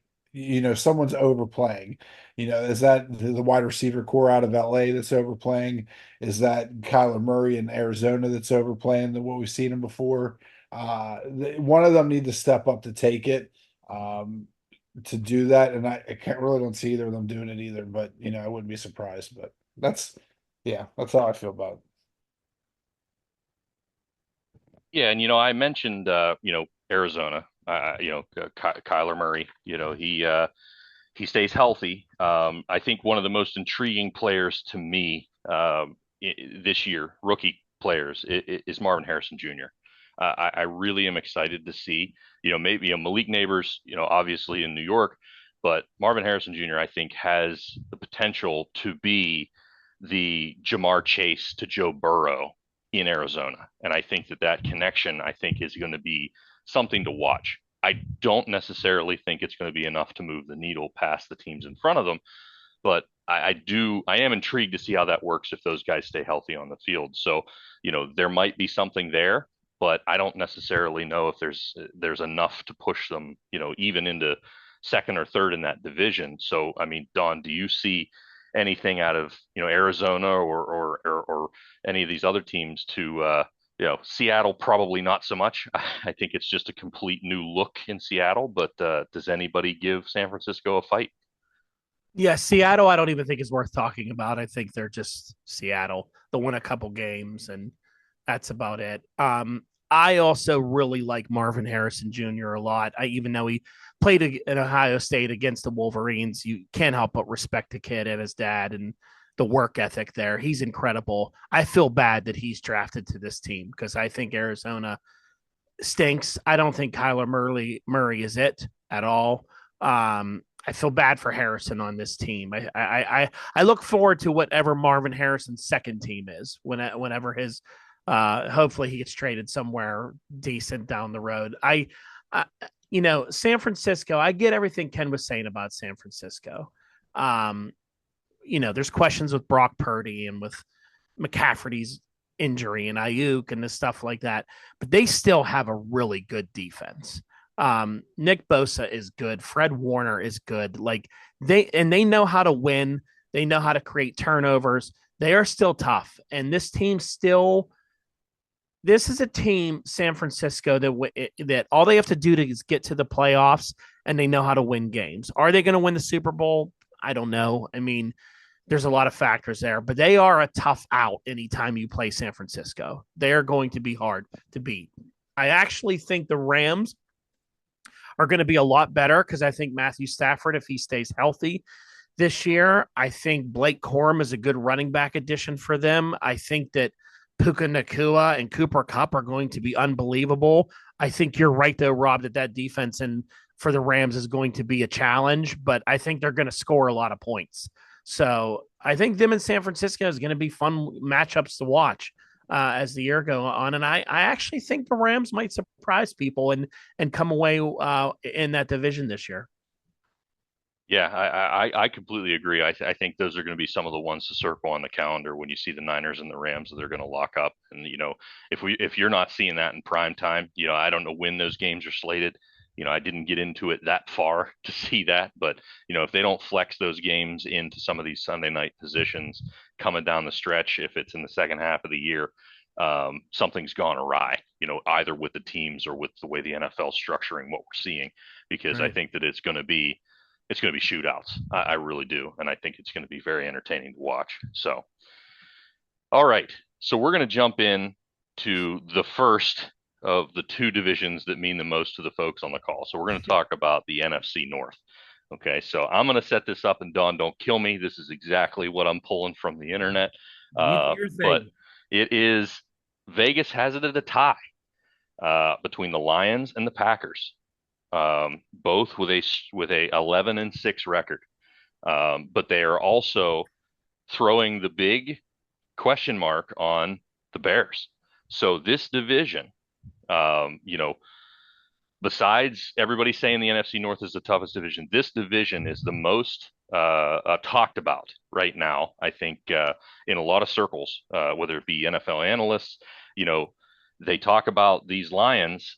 someone's overplaying. Is that the wide receiver core out of LA that's overplaying? Is that Kyler Murray in Arizona that's overplaying than what we've seen him before? One of them need to step up to take it. To do that, and I can't really don't see either of them doing it either. But I wouldn't be surprised. But that's how I feel about it. Yeah, and I mentioned Arizona, Kyler Murray, he stays healthy. I think one of the most intriguing players to me this year, rookie players, is Marvin Harrison Jr. I really am excited to see, maybe Malik Neighbors, obviously in New York, but Marvin Harrison Jr. I think has the potential to be the Jamar Chase to Joe Burrow in Arizona, and I think that connection I think is going to be something to watch. I don't necessarily think it's going to be enough to move the needle past the teams in front of them, but I am intrigued to see how that works if those guys stay healthy on the field. So, there might be something there, but I don't necessarily know if there's enough to push them, even into second or third in that division. So, I mean, Don, do you see anything out of, Arizona or any of these other teams to Seattle, probably not so much. I think it's just a complete new look in Seattle, but does anybody give San Francisco a fight? Yeah, Seattle, I don't even think is worth talking about. I think they're just Seattle. They'll win a couple games, and that's about it. I also really like Marvin Harrison Jr. a lot. Even though he played in Ohio State against the Wolverines, you can't help but respect the kid and his dad and the work ethic there. He's incredible. I feel bad that he's drafted to this team because I think Arizona stinks. I don't think Kyler Murray is it at all. I feel bad for Harrison on this team. I look forward to whatever Marvin Harrison's second team is whenever his hopefully he gets traded somewhere decent down the road. San Francisco, I get everything Ken was saying about San Francisco. There's questions with Brock Purdy and with McCaffrey's injury and Ayuk and the stuff like that, but they still have a really good defense. Nick Bosa is good. Fred Warner is good. Like they know how to win. They know how to create turnovers. They are still tough. And this is a team, San Francisco, that all they have to do is get to the playoffs, and they know how to win games. Are they going to win the Super Bowl? I don't know. I mean, there's a lot of factors there, but they are a tough out anytime you play San Francisco. They are going to be hard to beat. I actually think the Rams are going to be a lot better because I think Matthew Stafford, if he stays healthy this year, I think Blake Corum is a good running back addition for them. I think that Puka Nakua and Cooper Kupp are going to be unbelievable. I think you're right, though, Rob, that defense and for the Rams is going to be a challenge, but I think they're going to score a lot of points. So I think them in San Francisco is going to be fun matchups to watch as the year go on. And I actually think the Rams might surprise people and come away in that division this year. Yeah, I completely agree. I think those are going to be some of the ones to circle on the calendar when you see the Niners and the Rams that they're going to lock up. And if you're not seeing that in prime time, I don't know when those games are slated. I didn't get into it that far to see that, but if they don't flex those games into some of these Sunday night positions coming down the stretch, if it's in the second half of the year, something's gone awry. Either with the teams or with the way the NFL is structuring what we're seeing, because Right. I think that it's going to be shootouts. I really do. And I think it's going to be very entertaining to watch. So, all right. So we're going to jump in to the first of the two divisions that mean the most to the folks on the call. So we're going to talk about the NFC North. Okay. So I'm going to set this up, and Don, don't kill me. This is exactly what I'm pulling from the internet. You do your But thing. it is Vegas has it at a tie between the Lions and the Packers. Both with a 11-6 record, but they are also throwing the big question mark on the Bears. So this division, besides everybody saying the NFC North is the toughest division, this division is the most talked about right now. I think in a lot of circles, whether it be NFL analysts, they talk about these Lions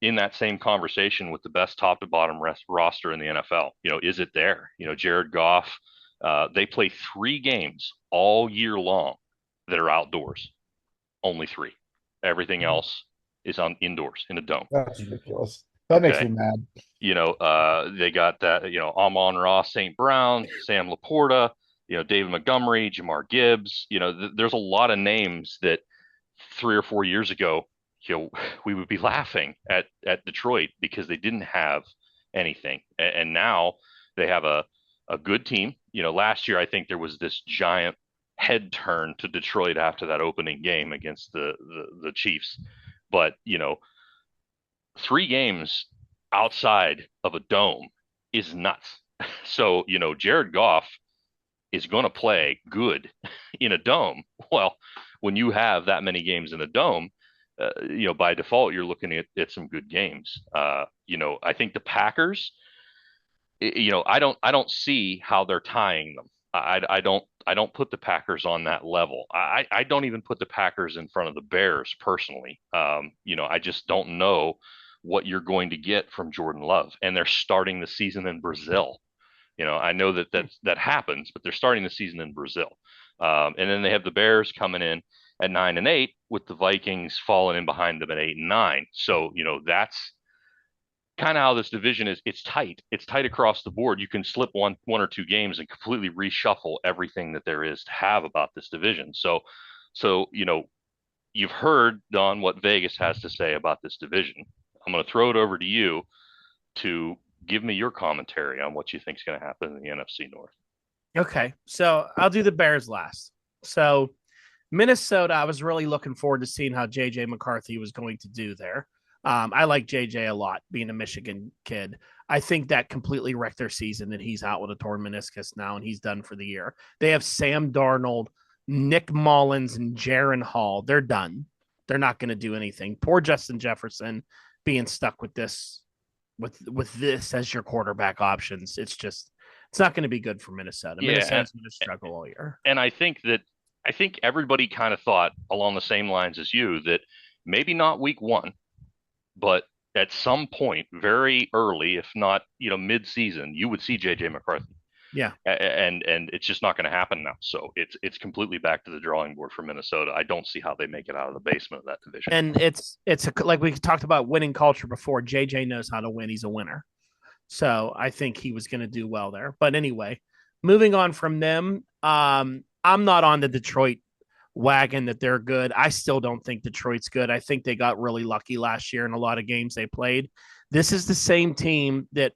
in that same conversation with the best top to bottom roster in the NFL. Is it there? Jared Goff, they play 3 games all year long that are outdoors, only 3. Everything else is on indoors in a dome. That's ridiculous. That makes me Okay. mad. They got that, Amon-Ra St. Brown, Sam Laporta, David Montgomery, Jamar Gibbs. There's a lot of names that 3 or 4 years ago, we would be laughing at Detroit because they didn't have anything. And now they have a good team. Last year, I think there was this giant head turn to Detroit after that opening game against the Chiefs. But, 3 games outside of a dome is nuts. So, Jared Goff is going to play good in a dome. Well, when you have that many games in a dome, by default, you're looking at some good games. I think the Packers, I don't see how they're tying them. I don't put the Packers on that level. I don't even put the Packers in front of the Bears personally. I just don't know what you're going to get from Jordan Love, and they're starting the season in Brazil. I know that happens, but they're starting the season in Brazil. And then they have the Bears coming in at 9-8, with the Vikings falling in behind them at 8-9. So, that's kind of how this division is. It's tight. It's tight across the board. You can slip one or two games and completely reshuffle everything that there is to have about this division. So, you've heard, Don, what Vegas has to say about this division. I'm going to throw it over to you to give me your commentary on what you think is going to happen in the NFC North. Okay, so I'll do the Bears last. So Minnesota, I was really looking forward to seeing how JJ McCarthy was going to do there. I like JJ a lot, being a Michigan kid. I think that completely wrecked their season, and he's out with a torn meniscus now, and he's done for the year. They have Sam Darnold, Nick Mullins, and Jaron Hall. They're done. They're not going to do anything. Poor Justin Jefferson being stuck with this, with this as your quarterback options. It's not going to be good for Minnesota. Yeah, Minnesota's going to struggle all year. and I think everybody kind of thought along the same lines as you that maybe not week 1, but at some point very early, if not mid-season, you would see JJ McCarthy. Yeah, and it's just not going to happen now. So it's completely back to the drawing board for Minnesota. I don't see how they make it out of the basement of that division. and like we talked about winning culture before. JJ knows how to win. He's a winner. So I think he was going to do well there. But anyway, moving on from them, I'm not on the Detroit wagon that they're good. I still don't think Detroit's good. I think they got really lucky last year in a lot of games they played. This is the same team that,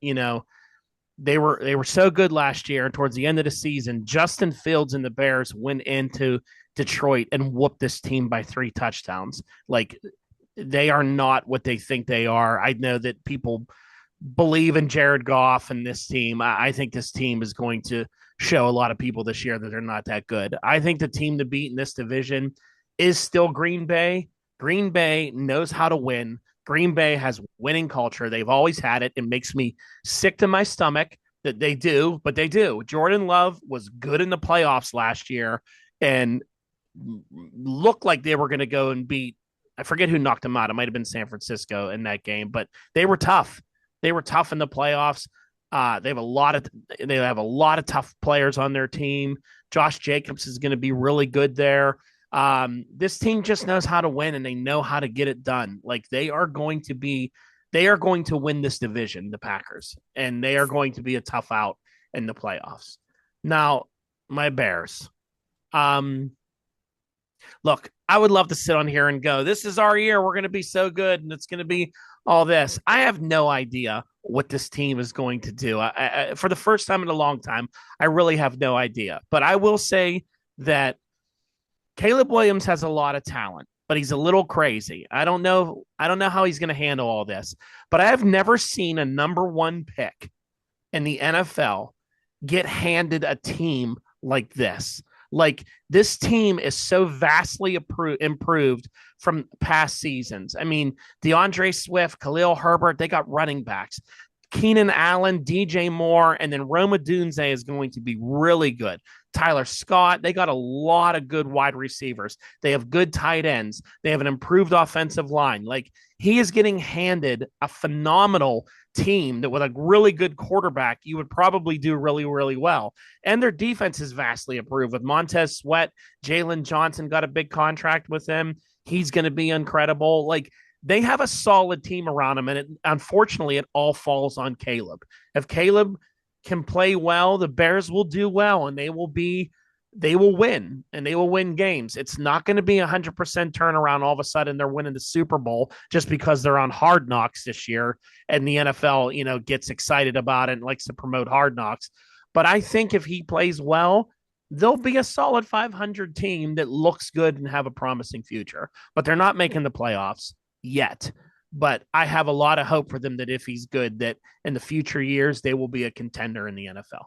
they were so good last year, and towards the end of the season, Justin Fields and the Bears went into Detroit and whooped this team by 3 touchdowns. Like, they are not what they think they are. I know that people believe in Jared Goff and this team. I think this team is going to show a lot of people this year that they're not that good. I think the team to beat in this division is still Green Bay. Green Bay knows how to win. Green Bay has winning culture. They've always had it. It makes me sick to my stomach that they do, but they do. Jordan Love was good in the playoffs last year and looked like they were going to go and beat. I forget who knocked them out. It might have been San Francisco in that game, but they were tough. They were tough in the playoffs. They have a lot of tough players on their team. Josh Jacobs is going to be really good there. This team just knows how to win, and they know how to get it done. Like, they are going to win this division, the Packers, and they are going to be a tough out in the playoffs. Now, my Bears. Look, I would love to sit on here and go, this is our year. We're going to be so good, and it's going to be all this. I have no idea what this team is going to do. For the first time in a long time, I really have no idea. But I will say that Caleb Williams has a lot of talent, but he's a little crazy. I don't know how he's going to handle all this. But I have never seen a number 1 pick in the NFL get handed a team like this. Like, this team is so vastly improved from past seasons. I mean, DeAndre Swift, Khalil Herbert, they got running backs. Keenan Allen, DJ Moore, and then Roma Dunze is going to be really good. Tyler Scott, they got a lot of good wide receivers. They have good tight ends. They have an improved offensive line. Like, he is getting handed a phenomenal team that with a really good quarterback, you would probably do really, really well. And their defense is vastly improved with Montez Sweat. Jalen Johnson got a big contract with them. He's going to be incredible. Like, they have a solid team around him, and unfortunately, it all falls on Caleb. If Caleb can play well, the Bears will do well, and they will win, and they will win games. It's not going to be 100% turnaround. All of a sudden, they're winning the Super Bowl just because they're on Hard Knocks this year, and the NFL, gets excited about it and likes to promote Hard Knocks. But I think if he plays well, they'll be a solid 500 team that looks good and have a promising future. But they're not making the playoffs yet. But I have a lot of hope for them that if he's good, that in the future years, they will be a contender in the NFL.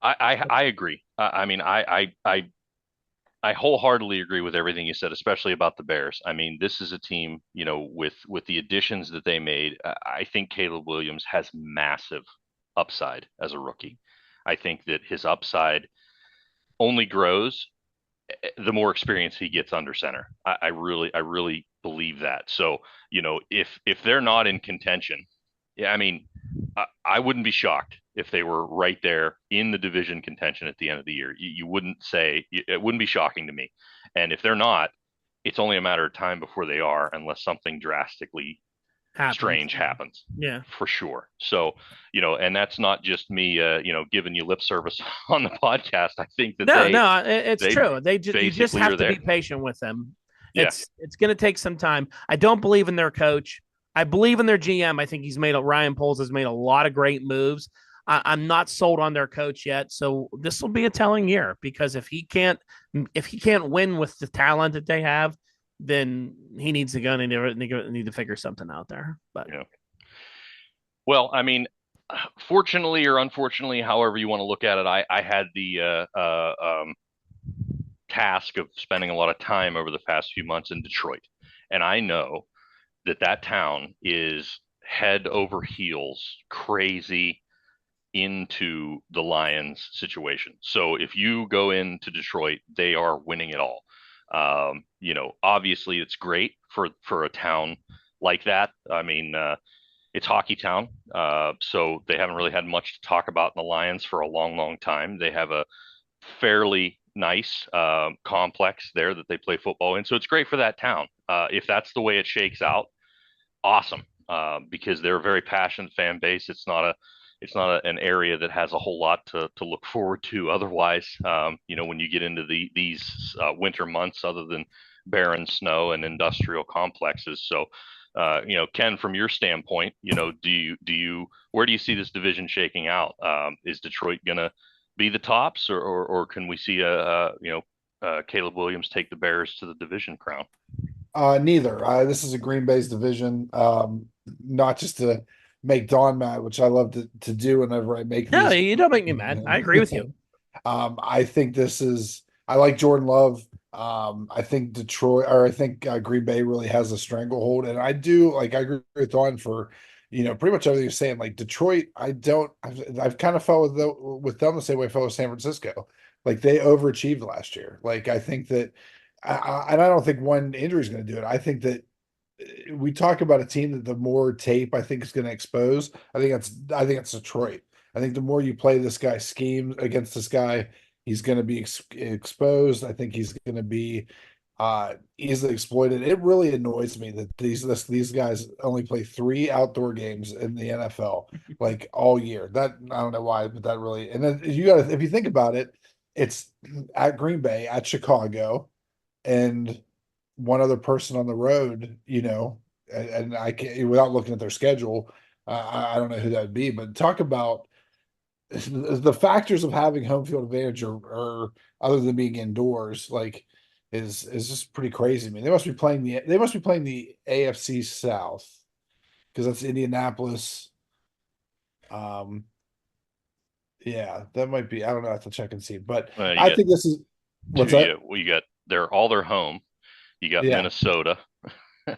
I agree. I mean, I wholeheartedly agree with everything you said, especially about the Bears. I mean, this is a team, with the additions that they made. I think Caleb Williams has massive upside as a rookie. I think that his upside only grows the more experience he gets under center. I really believe that. So, if they're not in contention, yeah, I mean, I wouldn't be shocked if they were right there in the division contention at the end of the year. You wouldn't say it wouldn't be shocking to me. And if they're not, it's only a matter of time before they are, unless something drastically strange happens. Yeah, for sure. So, and that's not just me, giving you lip service on the podcast. I think that it's true. You just have to be patient with them. Yeah. It's going to take some time. I don't believe in their coach. I believe in their GM. I think Ryan Poles has made a lot of great moves. I'm not sold on their coach yet. So this will be a telling year, because if he can't win with the talent that they have, then he needs to go and need to figure something out there. But yeah. Well, I mean, fortunately or unfortunately, however you want to look at it, I had the task of spending a lot of time over the past few months in Detroit, and I know that town is head over heels crazy into the Lions situation. So if you go into Detroit, they are winning it all. Obviously it's great for a town like that. I mean, it's hockey town. So they haven't really had much to talk about in the Lions for a long, long time. They have a fairly nice complex there that they play football in. So it's great for that town. If that's the way it shakes out, awesome. Because they're a very passionate fan base. It's not an area that has a whole lot to look forward to otherwise, when you get into these winter months, other than barren snow and industrial complexes. So Ken, from your standpoint, where do you see this division shaking out? Is Detroit gonna be the tops, or can we see Caleb Williams take the Bears to the division crown? Neither. This is a Green Bay's division. Not just to make Don mad, which I love to do whenever I make No, these. you don't make me mad. I agree with you. I think this is. I like Jordan Love. I think Detroit, or I think Green Bay really has a stranglehold, and I do like. I agree with Don for, pretty much everything you're saying. Like Detroit, I don't. I've kind of felt with them the same way I felt with San Francisco. Like they overachieved last year. Like I think that, and I don't think one injury is going to do it. I think that we talk about a team that the more tape I think is going to expose. I think it's Detroit. I think the more you play this guy scheme against this guy, he's going to be exposed. I think he's going to be easily exploited. It really annoys me that these guys only play 3 outdoor games in the NFL like all year. That I don't know why, but that really, and then you got to, if you think about it, it's at Green Bay, at Chicago, and one other person on the road, and I can't, without looking at their schedule, I don't know who that would be, but talk about the factors of having home field advantage, or other than being indoors, like is just pretty crazy. I mean, they must be playing the AFC South, because that's Indianapolis. Um, yeah, that might be. I don't know. I have to check and see, but You I got think this is two. what's that? You got their home. You got Yeah, Minnesota,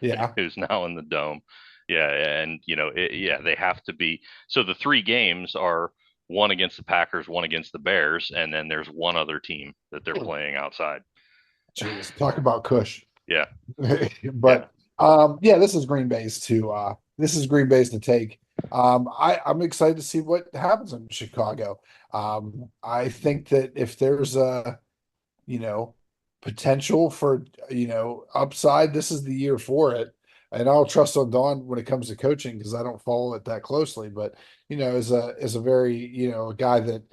yeah. who's now in the dome. Yeah, and they have to be. So the 3 games are one against the Packers, one against the Bears, and then there's one other team that they're playing outside. Jeez, talk about Cush. Yeah, yeah. But yeah, this is Green Bay's to take. I'm excited to see what happens in Chicago. I think that if there's a, you know, potential for, upside, this is the year for it. And I'll trust on Don when it comes to coaching, because I don't follow it that closely. But as a very, a guy that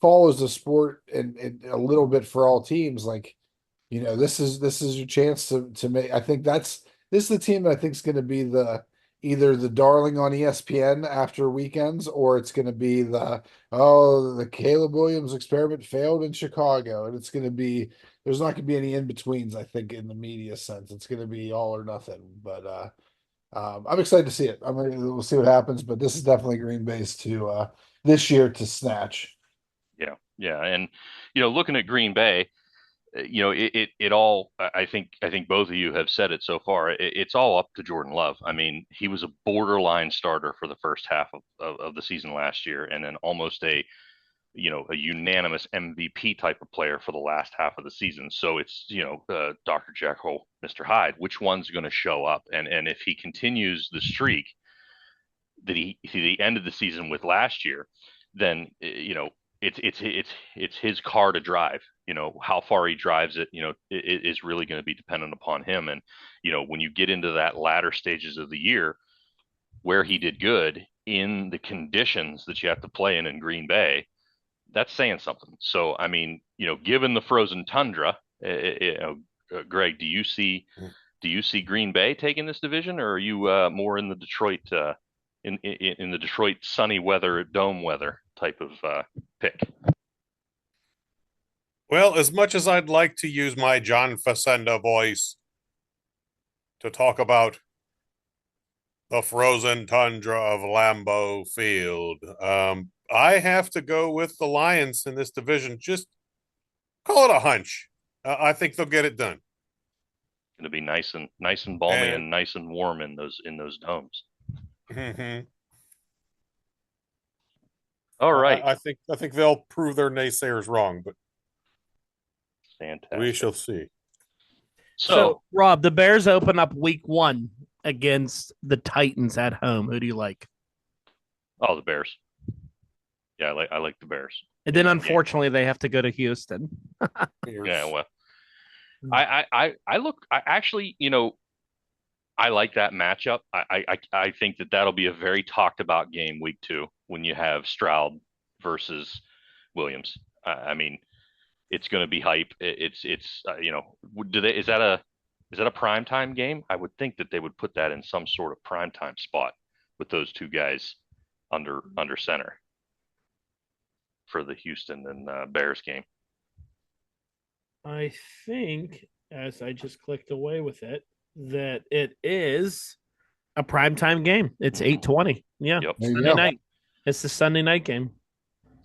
follows the sport, and a little bit for all teams, like, this is your chance to make. I think this is the team that I think is going to be either the darling on ESPN after weekends, or it's going to be the Caleb Williams experiment failed in Chicago, and it's going to be, there's not going to be any in betweens. I think in the media sense, it's going to be all or nothing. But I'm excited to see it. We'll see what happens, but this is definitely Green Bay's to this year to snatch. Yeah, yeah, and looking at Green Bay, it all. I think both of you have said it so far. It's all up to Jordan Love. I mean, he was a borderline starter for the first half of the season last year, and then almost a unanimous MVP type of player for the last half of the season. So it's Dr. Jekyll, Mr. Hyde. Which one's going to show up? And if he continues the streak that he ended the season with last year, then it's his car to drive. How far he drives it, it is really going to be dependent upon him. And when you get into that latter stages of the year where he did good in the conditions that you have to play in Green Bay, that's saying something. So I mean, given the frozen tundra, Greg, do you see Green Bay taking this division, or are you more in the Detroit in the Detroit sunny weather, dome weather type of pick? Well, as much as I'd like to use my John Facenda voice to talk about the frozen tundra of Lambeau Field, I have to go with the Lions in this division. Just call it a hunch. I think they'll get it done. Going to be nice and balmy and nice and warm in those domes. Mm-hmm. All right. I think they'll prove their naysayers wrong, but fantastic. We shall see. So, Rob, the Bears open up week 1 against the Titans at home. Who do you like? Oh, the Bears. Yeah, I like the Bears. And then, unfortunately, they have to go to Houston. Yeah, well, I actually, I like that matchup. I think that'll be a very talked about game week 2 when you have Stroud versus Williams. I mean, it's going to be hype. Is Is that a primetime game? I would think that they would put that in some sort of primetime spot with those two guys under center for the Houston and Bears game. I think, as I just clicked away with it, that it is a primetime game. It's 8:20. Yeah, Yep. Sunday night. It's the Sunday night game.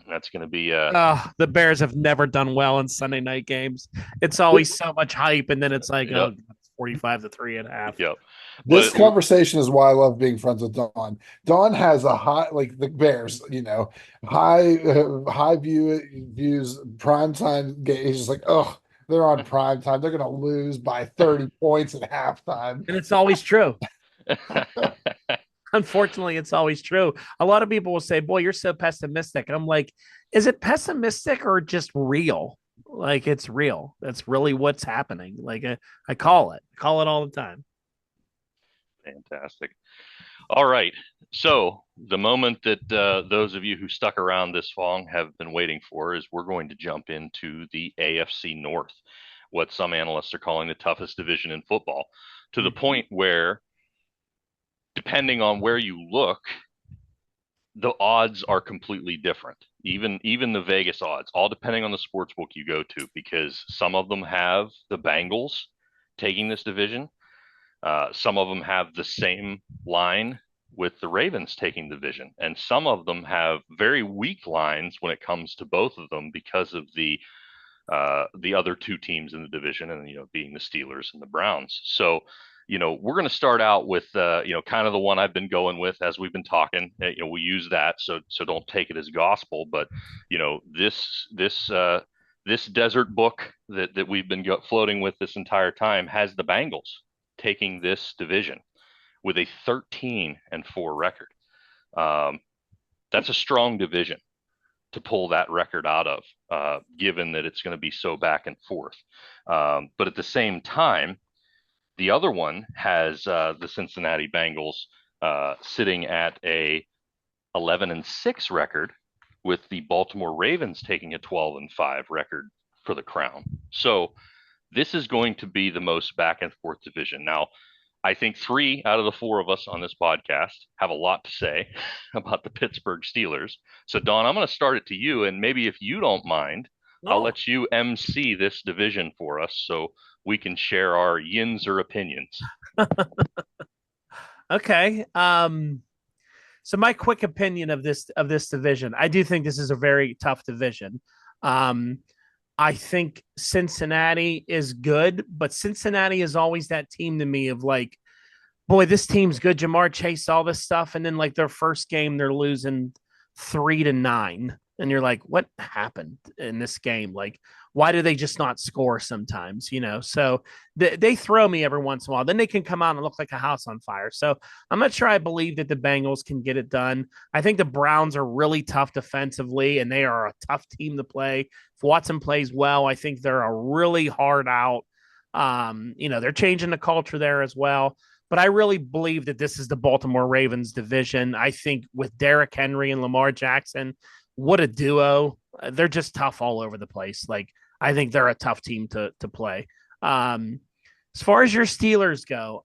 That's going to be the Bears have never done well in Sunday night games. It's always so much hype, and then it's like, Yep. oh, it's 45 to 3.5. Yep. This conversation is why I love being friends with Don. Don has a high, like the Bears, high views prime time game. He's just like, oh, they're on prime time. They're gonna lose by 30 points at halftime. And it's always true. Unfortunately, it's always true. A lot of people will say, boy, you're so pessimistic. And I'm like, is it pessimistic or just real? Like, it's real. That's really what's happening. Like, I call it. I call it all the time. Fantastic. All right. So the moment that those of you who stuck around this long have been waiting for is we're going to jump into the AFC North, what some analysts are calling the toughest division in football, to the point where, depending on where you look, the odds are completely different. Even the Vegas odds, all depending on the sports book you go to, because some of them have the Bengals taking this division. Some of them have the same line with the Ravens taking the division, and some of them have very weak lines when it comes to both of them because of the other two teams in the division, and being the Steelers and the Browns. So we're going to start out with kind of the one I've been going with as we've been talking. We use that, so don't take it as gospel, but this desert book that we've been floating with this entire time has the Bengals taking this division with a 13-4 record. That's a strong division to pull that record out of, given that it's going to be so back and forth. But at the same time, the other one has the Cincinnati Bengals sitting at a 11-6 record, with the Baltimore Ravens taking a 12-5 record for the crown. So this is going to be the most back and forth division. Now, I think 3 out of the 4 of us on this podcast have a lot to say about the Pittsburgh Steelers. So, Don, I'm going to start it to you, and maybe if you don't mind, I'll let you MC this division for us so we can share our yins or opinions. Okay. So my quick opinion of this division, I do think this is a very tough division. I think Cincinnati is good, but Cincinnati is always that team to me of like, boy, this team's good. Jamar Chase, all this stuff. And then like their first game, they're losing 3-9. And you're like, what happened in this game? Like, why do they just not score sometimes? So they throw me every once in a while. Then they can come out and look like a house on fire. So I'm not sure I believe that the Bengals can get it done. I think the Browns are really tough defensively, and they are a tough team to play. If Watson plays well, I think they're a really hard out. They're changing the culture there as well. But I really believe that this is the Baltimore Ravens division. I think with Derrick Henry and Lamar Jackson, what a duo. They're just tough all over the place. Like, I think they're a tough team to play. As far as your Steelers go,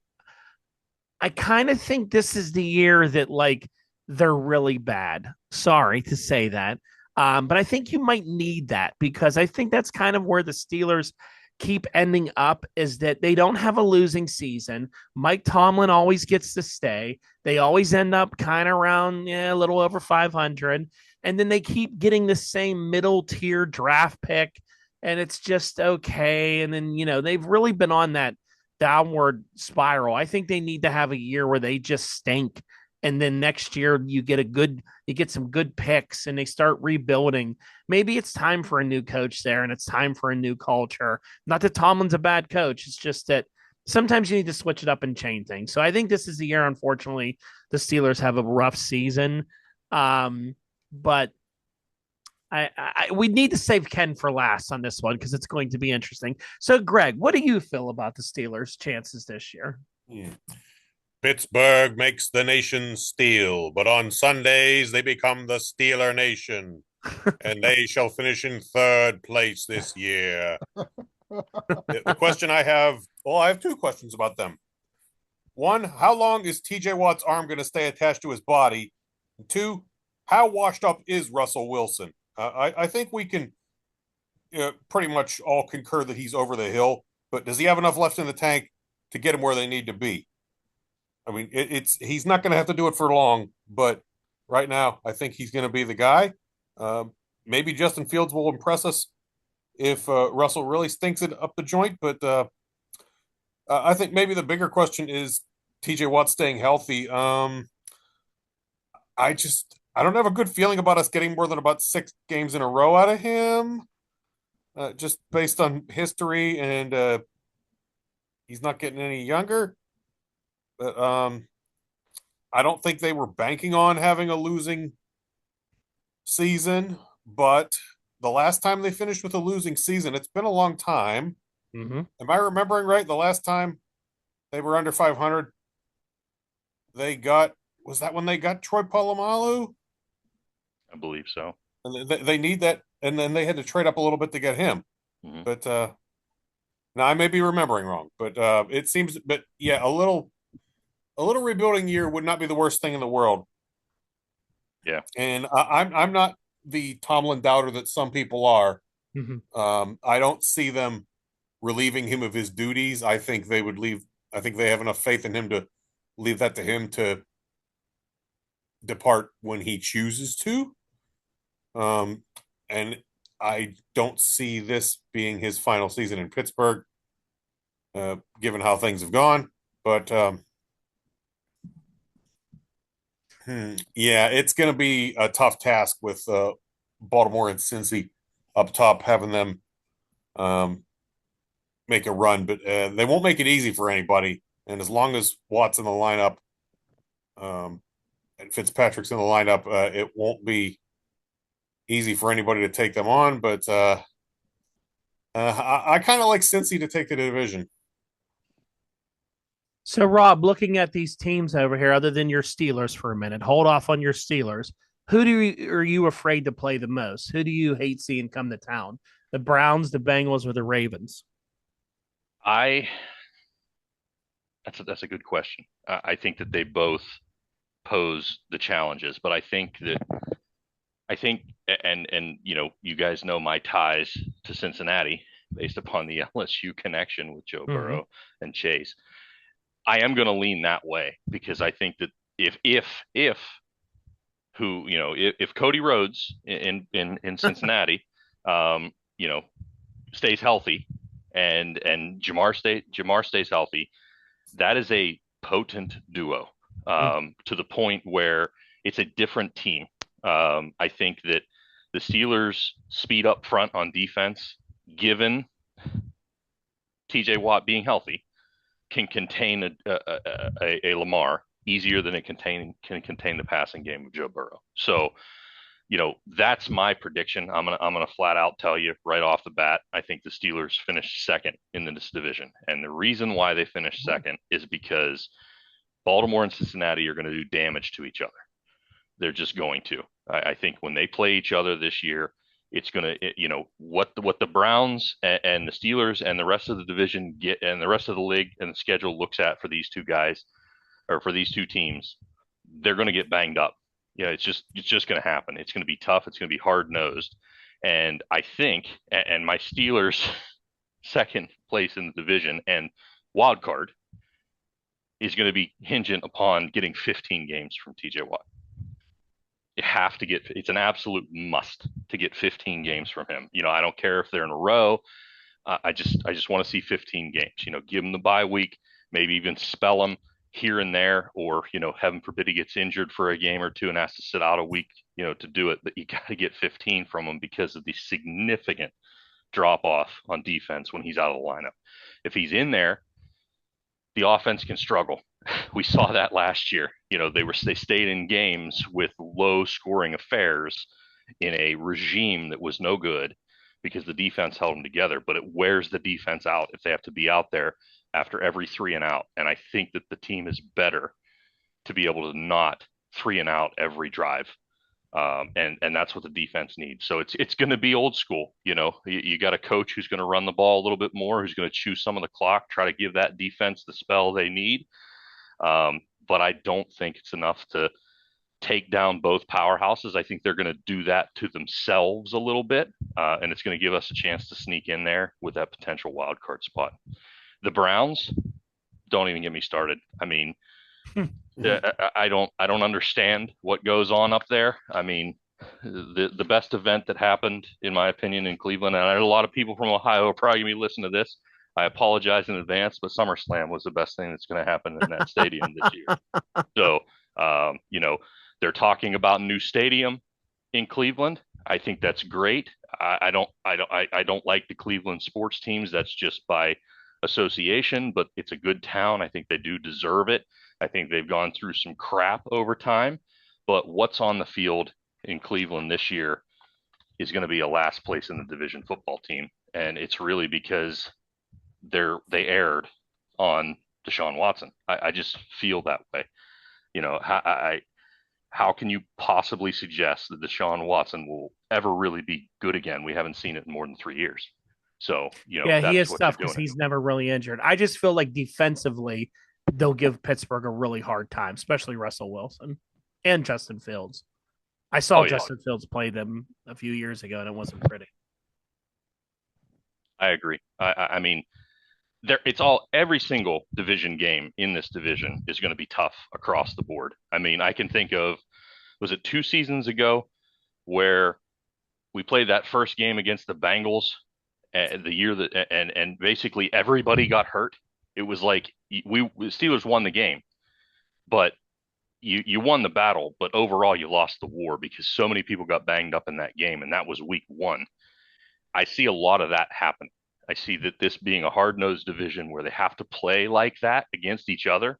I kind of think this is the year that like they're really bad. Sorry to say that. But I think you might need that, because I think that's kind of where the Steelers keep ending up, is that they don't have a losing season. Mike Tomlin always gets to stay. They always end up kind of around a little over 500. And then they keep getting the same middle tier draft pick, and it's just okay. And then, they've really been on that downward spiral. I think they need to have a year where they just stink. And then next year you get some good picks and they start rebuilding. Maybe it's time for a new coach there, and it's time for a new culture. Not that Tomlin's a bad coach. It's just that sometimes you need to switch it up and change things. So I think this is the year, unfortunately, the Steelers have a rough season. But we need to save Ken for last on this one, because it's going to be interesting. So, Greg, what do you feel about the Steelers' chances this year? Pittsburgh makes the nation steel, but on Sundays they become the Steeler Nation, and they shall finish in 3rd place this year. The question I have, well, I have two questions about them. One, how long is TJ Watt's arm going to stay attached to his body? And two, how washed up is Russell Wilson? I think we can pretty much all concur that he's over the hill, but does he have enough left in the tank to get him where they need to be? I mean, it's he's not going to have to do it for long, but right now, I think he's going to be the guy. Maybe Justin Fields will impress us if Russell really stinks it up the joint, but I think maybe the bigger question is TJ Watt staying healthy. I don't have a good feeling about us getting more than about 6 games in a row out of him, just based on history, and he's not getting any younger. But I don't think they were banking on having a losing season, but the last time they finished with a losing season, it's been a long time. Mm-hmm. Am I remembering right? The last time they were under 500, was that when they got Troy Polamalu? I believe so. And they need that, and then they had to trade up a little bit to get him. Mm-hmm. But now I may be remembering wrong, but it seems. But yeah, a little rebuilding year would not be the worst thing in the world. Yeah, and I'm not the Tomlin doubter that some people are. Mm-hmm. I don't see them relieving him of his duties. I think they would leave. I think they have enough faith in him to leave that to him to depart when he chooses to. And I don't see this being his final season in Pittsburgh, given how things have gone. But yeah, it's going to be a tough task with Baltimore and Cincy up top, having them make a run. But they won't make it easy for anybody. And as long as Watt's in the lineup and Fitzpatrick's in the lineup, it won't be easy for anybody to take them on. But I kind of like Cincy to take the division. So, Rob, looking at these teams over here, other than your Steelers for a minute, hold off on your Steelers. Are you afraid to play the most? Who do you hate seeing come to town? The Browns, the Bengals, or the Ravens? That's a good question. I think that they both pose the challenges, but and you guys know my ties to Cincinnati based upon the LSU connection with Joe Burrow and Chase. I am going to lean that way because I think that if Cody Rhodes in Cincinnati, stays healthy and Jamar stays healthy, that is a potent duo to the point where it's a different team. I think that the Steelers' speed up front on defense, given TJ Watt being healthy, can contain a Lamar easier than it can contain the passing game of Joe Burrow. So, that's my prediction. I'm gonna flat out tell you right off the bat. I think the Steelers finished second in this division, and the reason why they finished second is because Baltimore and Cincinnati are going to do damage to each other. They're just going to. I think when they play each other this year, it's going to, what the Browns and the Steelers and the rest of the division get, and the rest of the league and the schedule looks at for these two guys, or for these two teams, they're going to get banged up. It's just going to happen. It's going to be tough. It's going to be hard nosed. And I think, and my Steelers second place in the division and wild card is going to be hinging upon getting 15 games from TJ Watt. You have to it's an absolute must to get 15 games from him. I don't care if they're in a row. I just want to see 15 games. Give him the bye week, maybe even spell him here and there, or heaven forbid he gets injured for a game or two and has to sit out a week, to do it. But you got to get 15 from him because of the significant drop off on defense when he's out of the lineup. If he's in there, the offense can struggle. We saw that last year. They stayed in games with low scoring affairs in a regime that was no good because the defense held them together, but it wears the defense out if they have to be out there after every 3 and out. And I think that the team is better to be able to not 3 and out every drive. And that's what the defense needs. So it's going to be old school. You got a coach who's going to run the ball a little bit more, who's going to chew some of the clock, try to give that defense the spell they need. But I don't think it's enough to take down both powerhouses. I think they're going to do that to themselves a little bit, and it's going to give us a chance to sneak in there with that potential wild card spot. The Browns, don't even get me started. I mean, I don't understand what goes on up there. I mean, the best event that happened, in my opinion, in Cleveland, and I know a lot of people from Ohio are probably going to be listening to this. I apologize in advance, but SummerSlam was the best thing that's going to happen in that stadium this year. So, they're talking about new stadium in Cleveland. I think that's great. I don't like the Cleveland sports teams. That's just by association, but it's a good town. I think they do deserve it. I think they've gone through some crap over time, but what's on the field in Cleveland this year is going to be a last place in the division football team, and it's really because they erred on Deshaun Watson. I just feel that way. How can you possibly suggest that Deshaun Watson will ever really be good again? We haven't seen it in more than 3 years. So, yeah, he is tough because doing. he's never really injured. I just feel like defensively, they'll give Pittsburgh a really hard time, especially Russell Wilson and Justin Fields. I saw Justin Fields play them a few years ago, and it wasn't pretty. I agree. I mean, every single division game in this division is going to be tough across the board. I mean, I can think of, was it 2 seasons ago where we played that first game against the Bengals, the year that and basically everybody got hurt. It was like the Steelers won the game, but you won the battle, but overall you lost the war because so many people got banged up in that game, and that was week 1. I see a lot of that happen. I see that this being a hard-nosed division where they have to play like that against each other,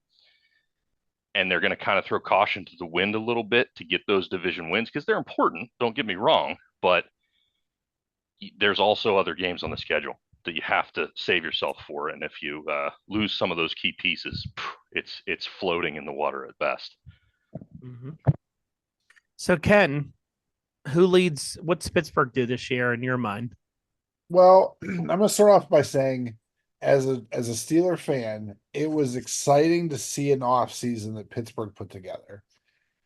and they're going to kind of throw caution to the wind a little bit to get those division wins because they're important. Don't get me wrong, but there's also other games on the schedule that you have to save yourself for, and if you lose some of those key pieces, it's floating in the water at best. Mm-hmm. So, Ken, who leads? What's Pittsburgh do this year in your mind? Well, I'm going to start off by saying, as a Steeler fan, it was exciting to see an off season that Pittsburgh put together.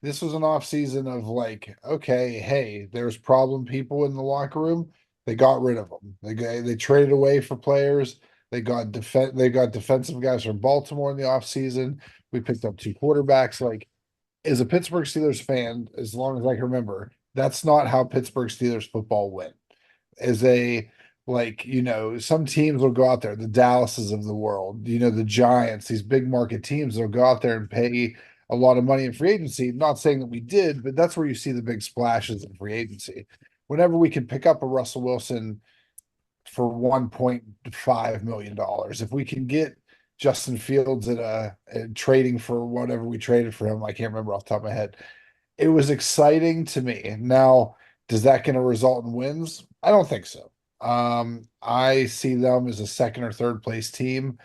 This was an off season of like, okay, hey, there's problem people in the locker room. They got rid of them. They traded away for players. They got defensive guys from Baltimore in the off season. We picked up 2 quarterbacks. Like, as a Pittsburgh Steelers fan, as long as I can remember, that's not how Pittsburgh Steelers football went. Some teams will go out there, the Dallases of the world, the Giants, these big market teams, they'll go out there and pay a lot of money in free agency. Not saying that we did, but that's where you see the big splashes in free agency. Whenever we can pick up a Russell Wilson for $1.5 million, if we can get Justin Fields at trading for whatever we traded for him, I can't remember off the top of my head. It was exciting to me. Now, does that going to result in wins? I don't think so. I see them as a second or third place team.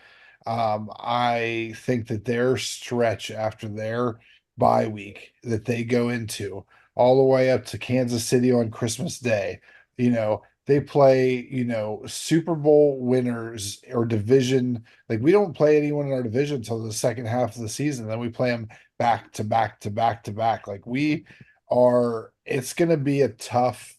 I think that their stretch after their bye week that they go into all the way up to Kansas City on Christmas Day, they play, Super Bowl winners or division. Like, we don't play anyone in our division until the second half of the season. Then we play them back to back to back to back. Like, it's going to be a tough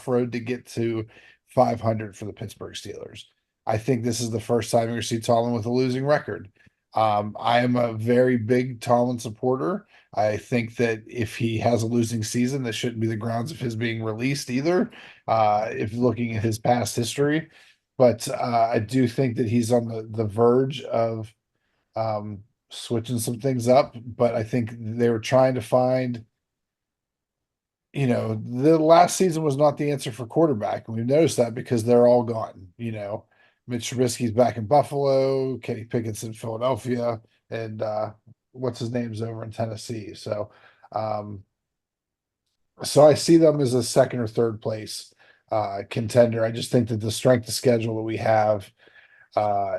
road to get to 500 for the Pittsburgh Steelers. I think this is the first time you're going to see Tomlin with a losing record. I am a very big Tomlin supporter. I think that if he has a losing season, that shouldn't be the grounds of his being released either, if looking at his past history. But I do think that he's on the verge of switching some things up. But I think they were trying to find the last season was not the answer for quarterback. And we've noticed that because they're all gone. Mitch Trubisky's back in Buffalo, Kenny Pickett's in Philadelphia, and what's his name's over in Tennessee. So I see them as a second or third place contender. I just think that the strength of schedule that we have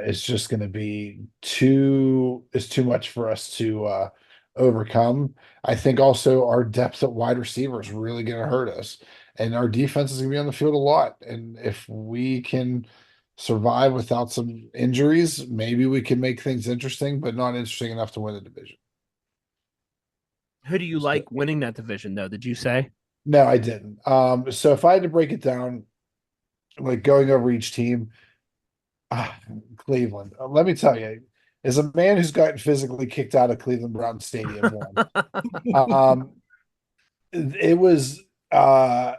is just going to be too much for us to overcome. I think also our depth at wide receiver is really going to hurt us, and our defense is going to be on the field a lot. And if we can survive without some injuries, maybe we can make things interesting, but not interesting enough to win the division. Who do you So, like winning that division, though? Did you say? no, I didn't. So if I had to break it down, like going over each team, ah, Cleveland. Let me tell you, as a man who's gotten physically kicked out of Cleveland Brown Stadium one, um, it was I've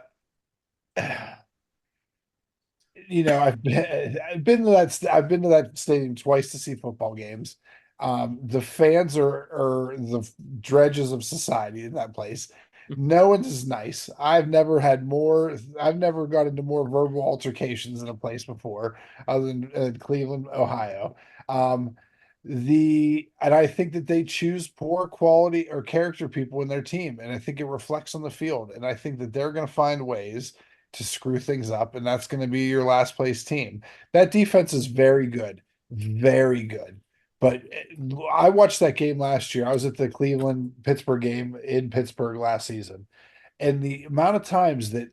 been to that stadium twice to see football games. The fans are the dredges of society in that place. No one's as nice. I've never got into more verbal altercations in a place before, other than Cleveland, Ohio. Um, and I think that they choose poor quality or character people in their team, and I think it reflects on the field. And I think that they're going to find ways to screw things up, and that's going to be your last place team. That defense is very good, very good. But I watched that game last year. I was at the Cleveland Pittsburgh game in Pittsburgh last season, and the amount of times that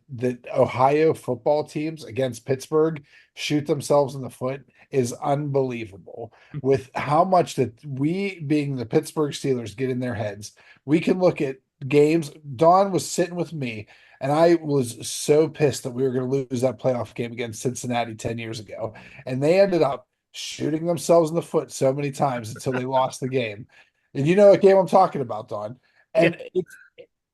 Ohio football teams against Pittsburgh shoot themselves in the foot is unbelievable. With how much that we, being the Pittsburgh Steelers, get in their heads, we can look at games. Don was sitting with me, and I was so pissed that we were going to lose that playoff game against Cincinnati 10 years ago. And they ended up shooting themselves in the foot so many times until they lost the game. And you know what game I'm talking about, Don. Yeah, And it's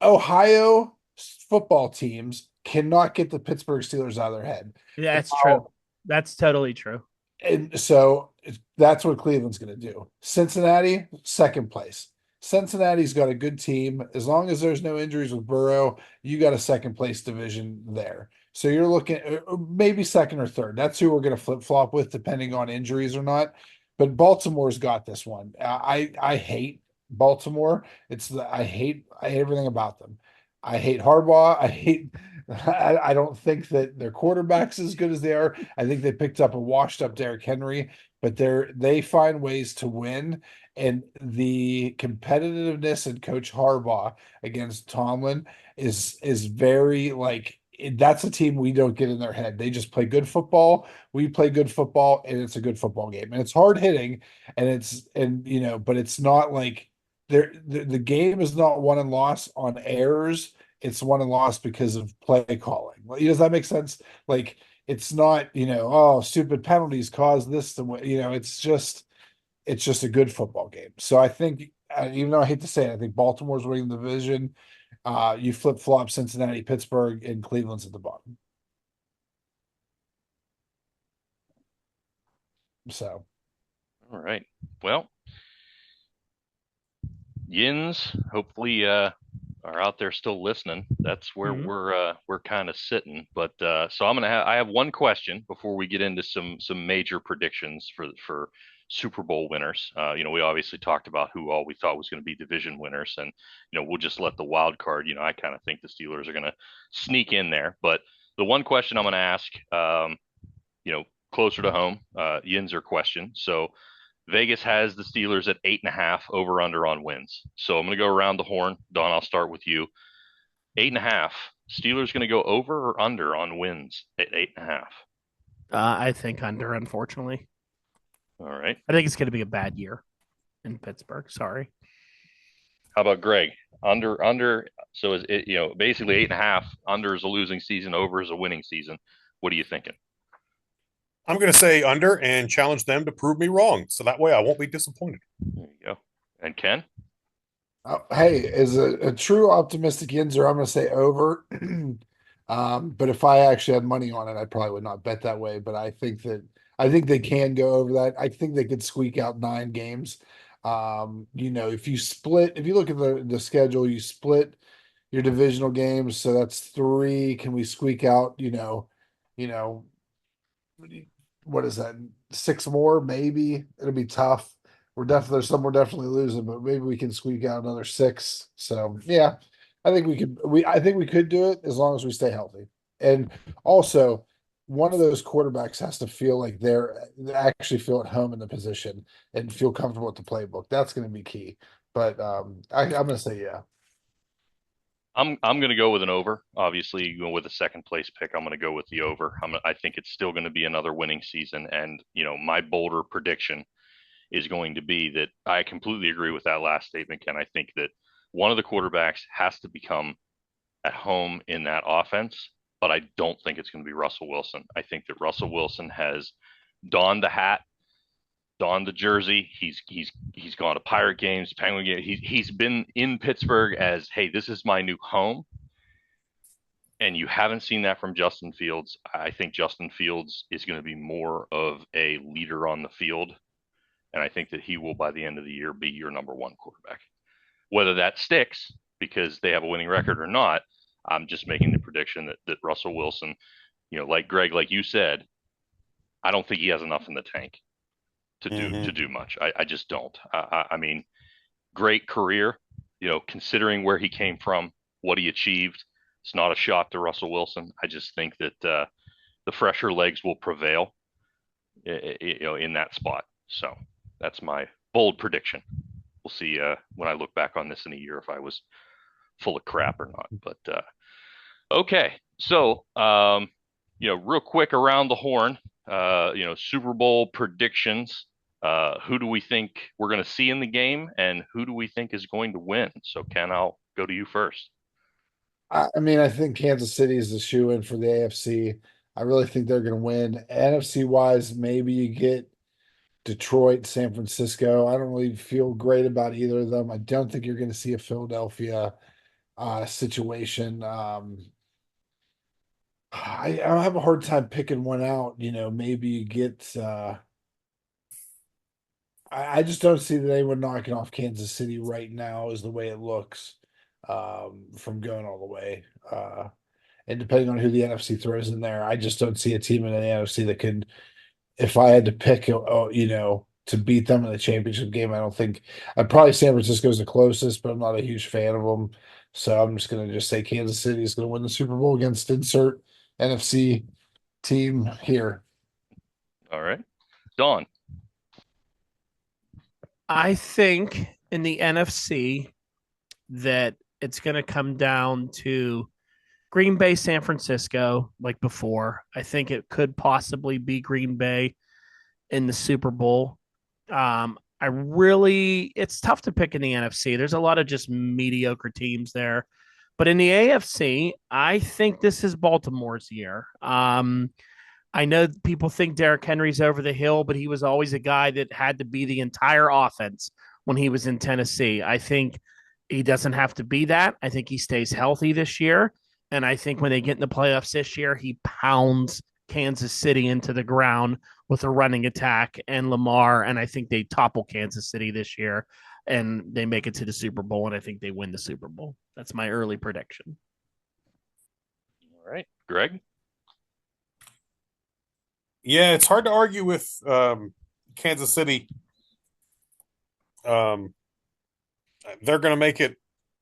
Ohio football teams cannot get the Pittsburgh Steelers out of their head. that's true. That's totally true. And so that's what Cleveland's going to do. Cincinnati, second place. Cincinnati's got a good team. As long as there's no injuries with Burrow, you got a second place division there. So you're looking at maybe second or third. That's who we're going to flip flop with, depending on injuries or not. But Baltimore's got this one. I hate Baltimore. I hate everything about them. I hate Harbaugh. I don't think that their quarterback's as good as they are. I think they picked up a washed up Derrick Henry, but they find ways to win. And the competitiveness in Coach Harbaugh against Tomlin is very like that's a team we don't get in their head. They just play good football. We play good football, and it's a good football game. And it's hard hitting, but it's not like the game is not won and lost on errors. It's won and lost because of play calling. Does that make sense? Like it's not, oh, stupid penalties caused this to win. It's just a good football game. So I think, even though I hate to say it, I think Baltimore's winning the division. You flip flop Cincinnati, Pittsburgh, and Cleveland's at the bottom. So, All right. Well, Yins hopefully are out there still listening. That's where we're kind of sitting. But so I have one question before we get into some major predictions for Super Bowl winners. We obviously talked about who all we thought was going to be division winners, and we'll just let the wild card. I kind of think the Steelers are going to sneak in there. But the one question I'm going to ask, closer to home, Yinzer question. So Vegas has the Steelers at 8.5 over under on wins. So I'm going to go around the horn. Don, I'll start with you. 8.5. Steelers going to go over or under on wins at 8.5? I think under, unfortunately. All right. I think it's going to be a bad year in Pittsburgh. Sorry. How about Greg? Under. So is it, basically 8.5. Under is a losing season, over is a winning season. What are you thinking? I'm going to say under and challenge them to prove me wrong. So that way I won't be disappointed. There you go. And Ken? hey, as a true optimistic Yinzer, I'm going to say over. But if I actually had money on it, I probably would not bet that way. But I think they can go over that. I think they could squeak out 9 games. If you look at the schedule, you split your divisional games, so that's 3. Can we squeak out, you know, what is that? 6 more, maybe. It'll be tough. There's some we're definitely losing, but maybe we can squeak out another 6. So yeah, I think we could do it as long as we stay healthy. And also, one of those quarterbacks has to feel like they actually feel at home in the position and feel comfortable with the playbook. That's going to be key. but I'm gonna say yeah. I'm going to go with an over. Obviously, going with a second place pick, I'm going to go with the over. I think it's still going to be another winning season, and my bolder prediction is going to be that I completely agree with that last statement, Ken. I think that one of the quarterbacks has to become at home in that offense, but I don't think it's going to be Russell Wilson. I think that Russell Wilson has donned the hat, donned the jersey. He's gone to Pirate games, Penguin games. He's been in Pittsburgh as, hey, this is my new home. And you haven't seen that from Justin Fields. I think Justin Fields is going to be more of a leader on the field. And I think that he will, by the end of the year, be your number one quarterback. Whether that sticks because they have a winning record or not, I'm just making the prediction that Russell Wilson, like Greg, like you said, I don't think he has enough in the tank to do much. I just don't. I mean, great career, considering where he came from, what he achieved. It's not a shot to Russell Wilson. I just think that the fresher legs will prevail, in that spot. So that's my bold prediction. We'll see when I look back on this in a year if I was full of crap or not. But okay, so real quick around the horn, Super Bowl predictions. Who do we think we're going to see in the game, and who do we think is going to win? So Ken, I'll go to you first. I mean, I think Kansas City is the shoe in for the AFC. I really think they're going to win. NFC wise, maybe you get Detroit, San Francisco. I don't really feel great about either of them. I don't think you're going to see a Philadelphia situation. I have a hard time picking one out. Maybe you get. I just don't see that anyone knocking off Kansas City right now is the way it looks from going all the way. And depending on who the NFC throws in there, I just don't see a team in the NFC that could. If I had to pick, to beat them in the championship game, I don't think. I'd probably San Francisco's the closest, but I'm not a huge fan of them. So I'm just going to just say Kansas City is going to win the Super Bowl against insert NFC team here. All right, Dawn. I think in the NFC that it's going to come down to Green Bay, San Francisco, like before. I think it could possibly be Green Bay in the Super Bowl. It's tough to pick in the NFC. There's a lot of just mediocre teams there. But in the AFC, I think this is Baltimore's year. I know people think Derrick Henry's over the hill, but he was always a guy that had to be the entire offense when he was in Tennessee. I think he doesn't have to be that. I think he stays healthy this year. And I think when they get in the playoffs this year, he pounds Kansas City into the ground with a running attack and Lamar. And I think they topple Kansas City this year and they make it to the Super Bowl. And I think they win the Super Bowl. That's my early prediction. All right, Greg. Yeah, it's hard to argue with Kansas City. They're going to make it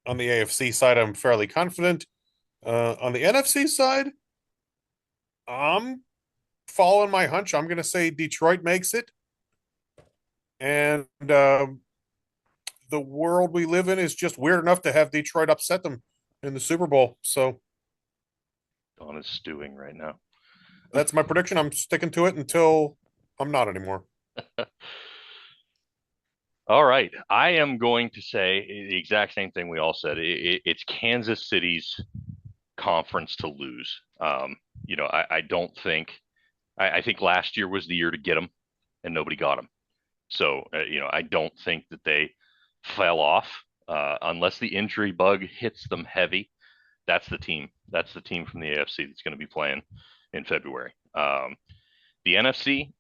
on the AFC side. I'm fairly confident. On the NFC side, I'm following my hunch. I'm going to say Detroit makes it. And the world we live in is just weird enough to have Detroit upset them in the Super Bowl. So Dawn is stewing right now. that's my prediction. I'm sticking to it until I'm not anymore. All right. I am going to say the exact same thing we all said. It's Kansas City's conference to lose. I don't think, I think last year was the year to get them and nobody got them. So, I don't think that they fell off unless the injury bug hits them heavy. That's the team. That's the team from the AFC that's going to be playing in February. The NFC,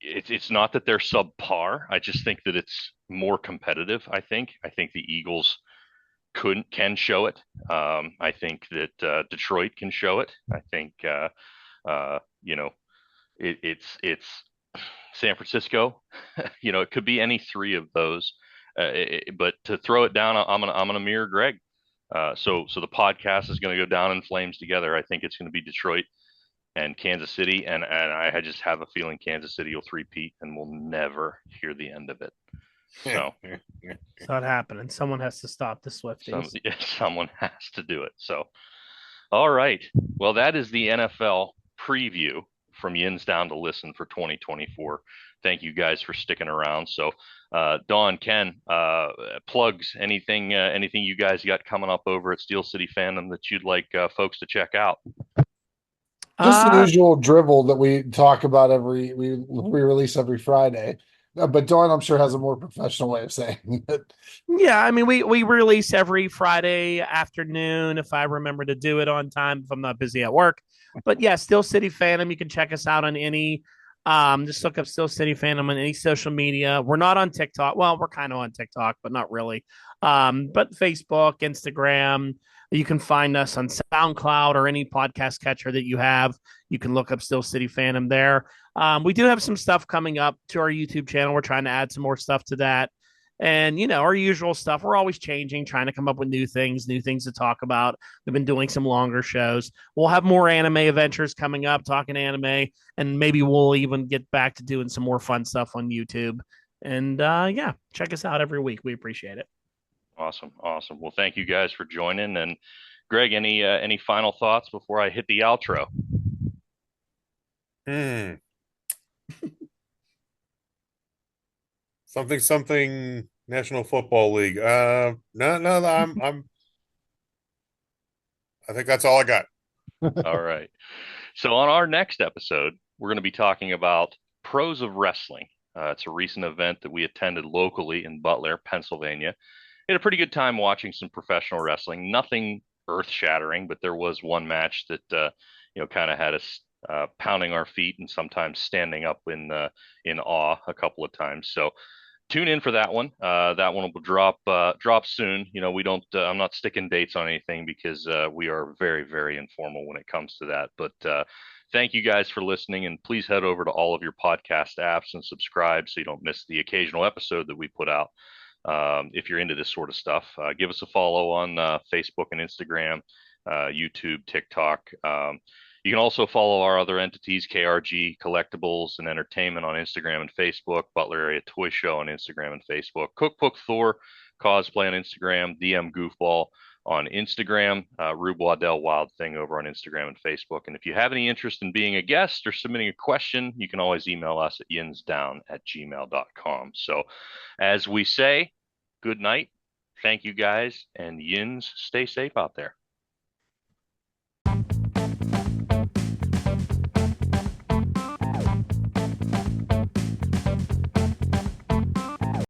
it's not that they're subpar. I just think that it's more competitive. I think the Eagles can show it. I think that Detroit can show it. I think it's San Francisco. It could be any three of those. But to throw it down, I'm gonna mirror Greg. So the podcast is going to go down in flames together. I think it's going to be Detroit and Kansas City, and I just have a feeling Kansas City will three-peat, and we'll never hear the end of it. So It's not happening. Someone has to stop the Swifties. someone has to do it. So, all right. Well, that is the NFL preview from Yins Down to Listen for 2024. Thank you guys for sticking around. So, Dawn, Ken, plugs, anything you guys got coming up over at Steel City Fandom that you'd like folks to check out? Just the Uh, usual drivel that we talk about we release every Friday. But Dawn, I'm sure, has a more professional way of saying it. yeah, I mean, we release every Friday afternoon if I remember to do it on time if I'm not busy at work. But yeah, Steel City Phantom. You can check us out on any. Just look up Steel City Phantom on any social media. We're not on TikTok. Well, we're kind of on TikTok, but not really. But Facebook, Instagram. You can find us on SoundCloud or any podcast catcher that you have. You can look up Steel City Phantom there. We do have some stuff coming up to our YouTube channel. We're trying to add some more stuff to that. And, our usual stuff. We're always changing, trying to come up with new things to talk about. We've been doing some longer shows. We'll have more anime adventures coming up, talking anime, and maybe we'll even get back to doing some more fun stuff on YouTube. And yeah, check us out every week. We appreciate it. Awesome. Well, thank you guys for joining. And Greg, any final thoughts before I hit the outro? Something National Football League. No, I think that's all I got. All right. So on our next episode, we're going to be talking about Pros of Wrestling. It's a recent event that we attended locally in Butler, Pennsylvania. We had a pretty good time watching some professional wrestling. Nothing earth-shattering, but there was one match that kind of had us pounding our feet and sometimes standing up in awe a couple of times. So tune in for that one. That one will drop soon. We don't. I'm not sticking dates on anything because we are very, very informal when it comes to that. But thank you guys for listening, and please head over to all of your podcast apps and subscribe so you don't miss the occasional episode that we put out. If you're into this sort of stuff, give us a follow on Facebook and Instagram, YouTube, TikTok. You can also follow our other entities, KRG Collectibles and Entertainment on Instagram and Facebook, Butler Area Toy Show on Instagram and Facebook, Cookbook Thor Cosplay on Instagram, DM Goofball on Instagram, Rube Waddell Wild Thing over on Instagram and Facebook. And if you have any interest in being a guest or submitting a question, you can always email us at yinsdown@gmail.com. So as we say, good night. Thank you guys, and Yins, stay safe out there.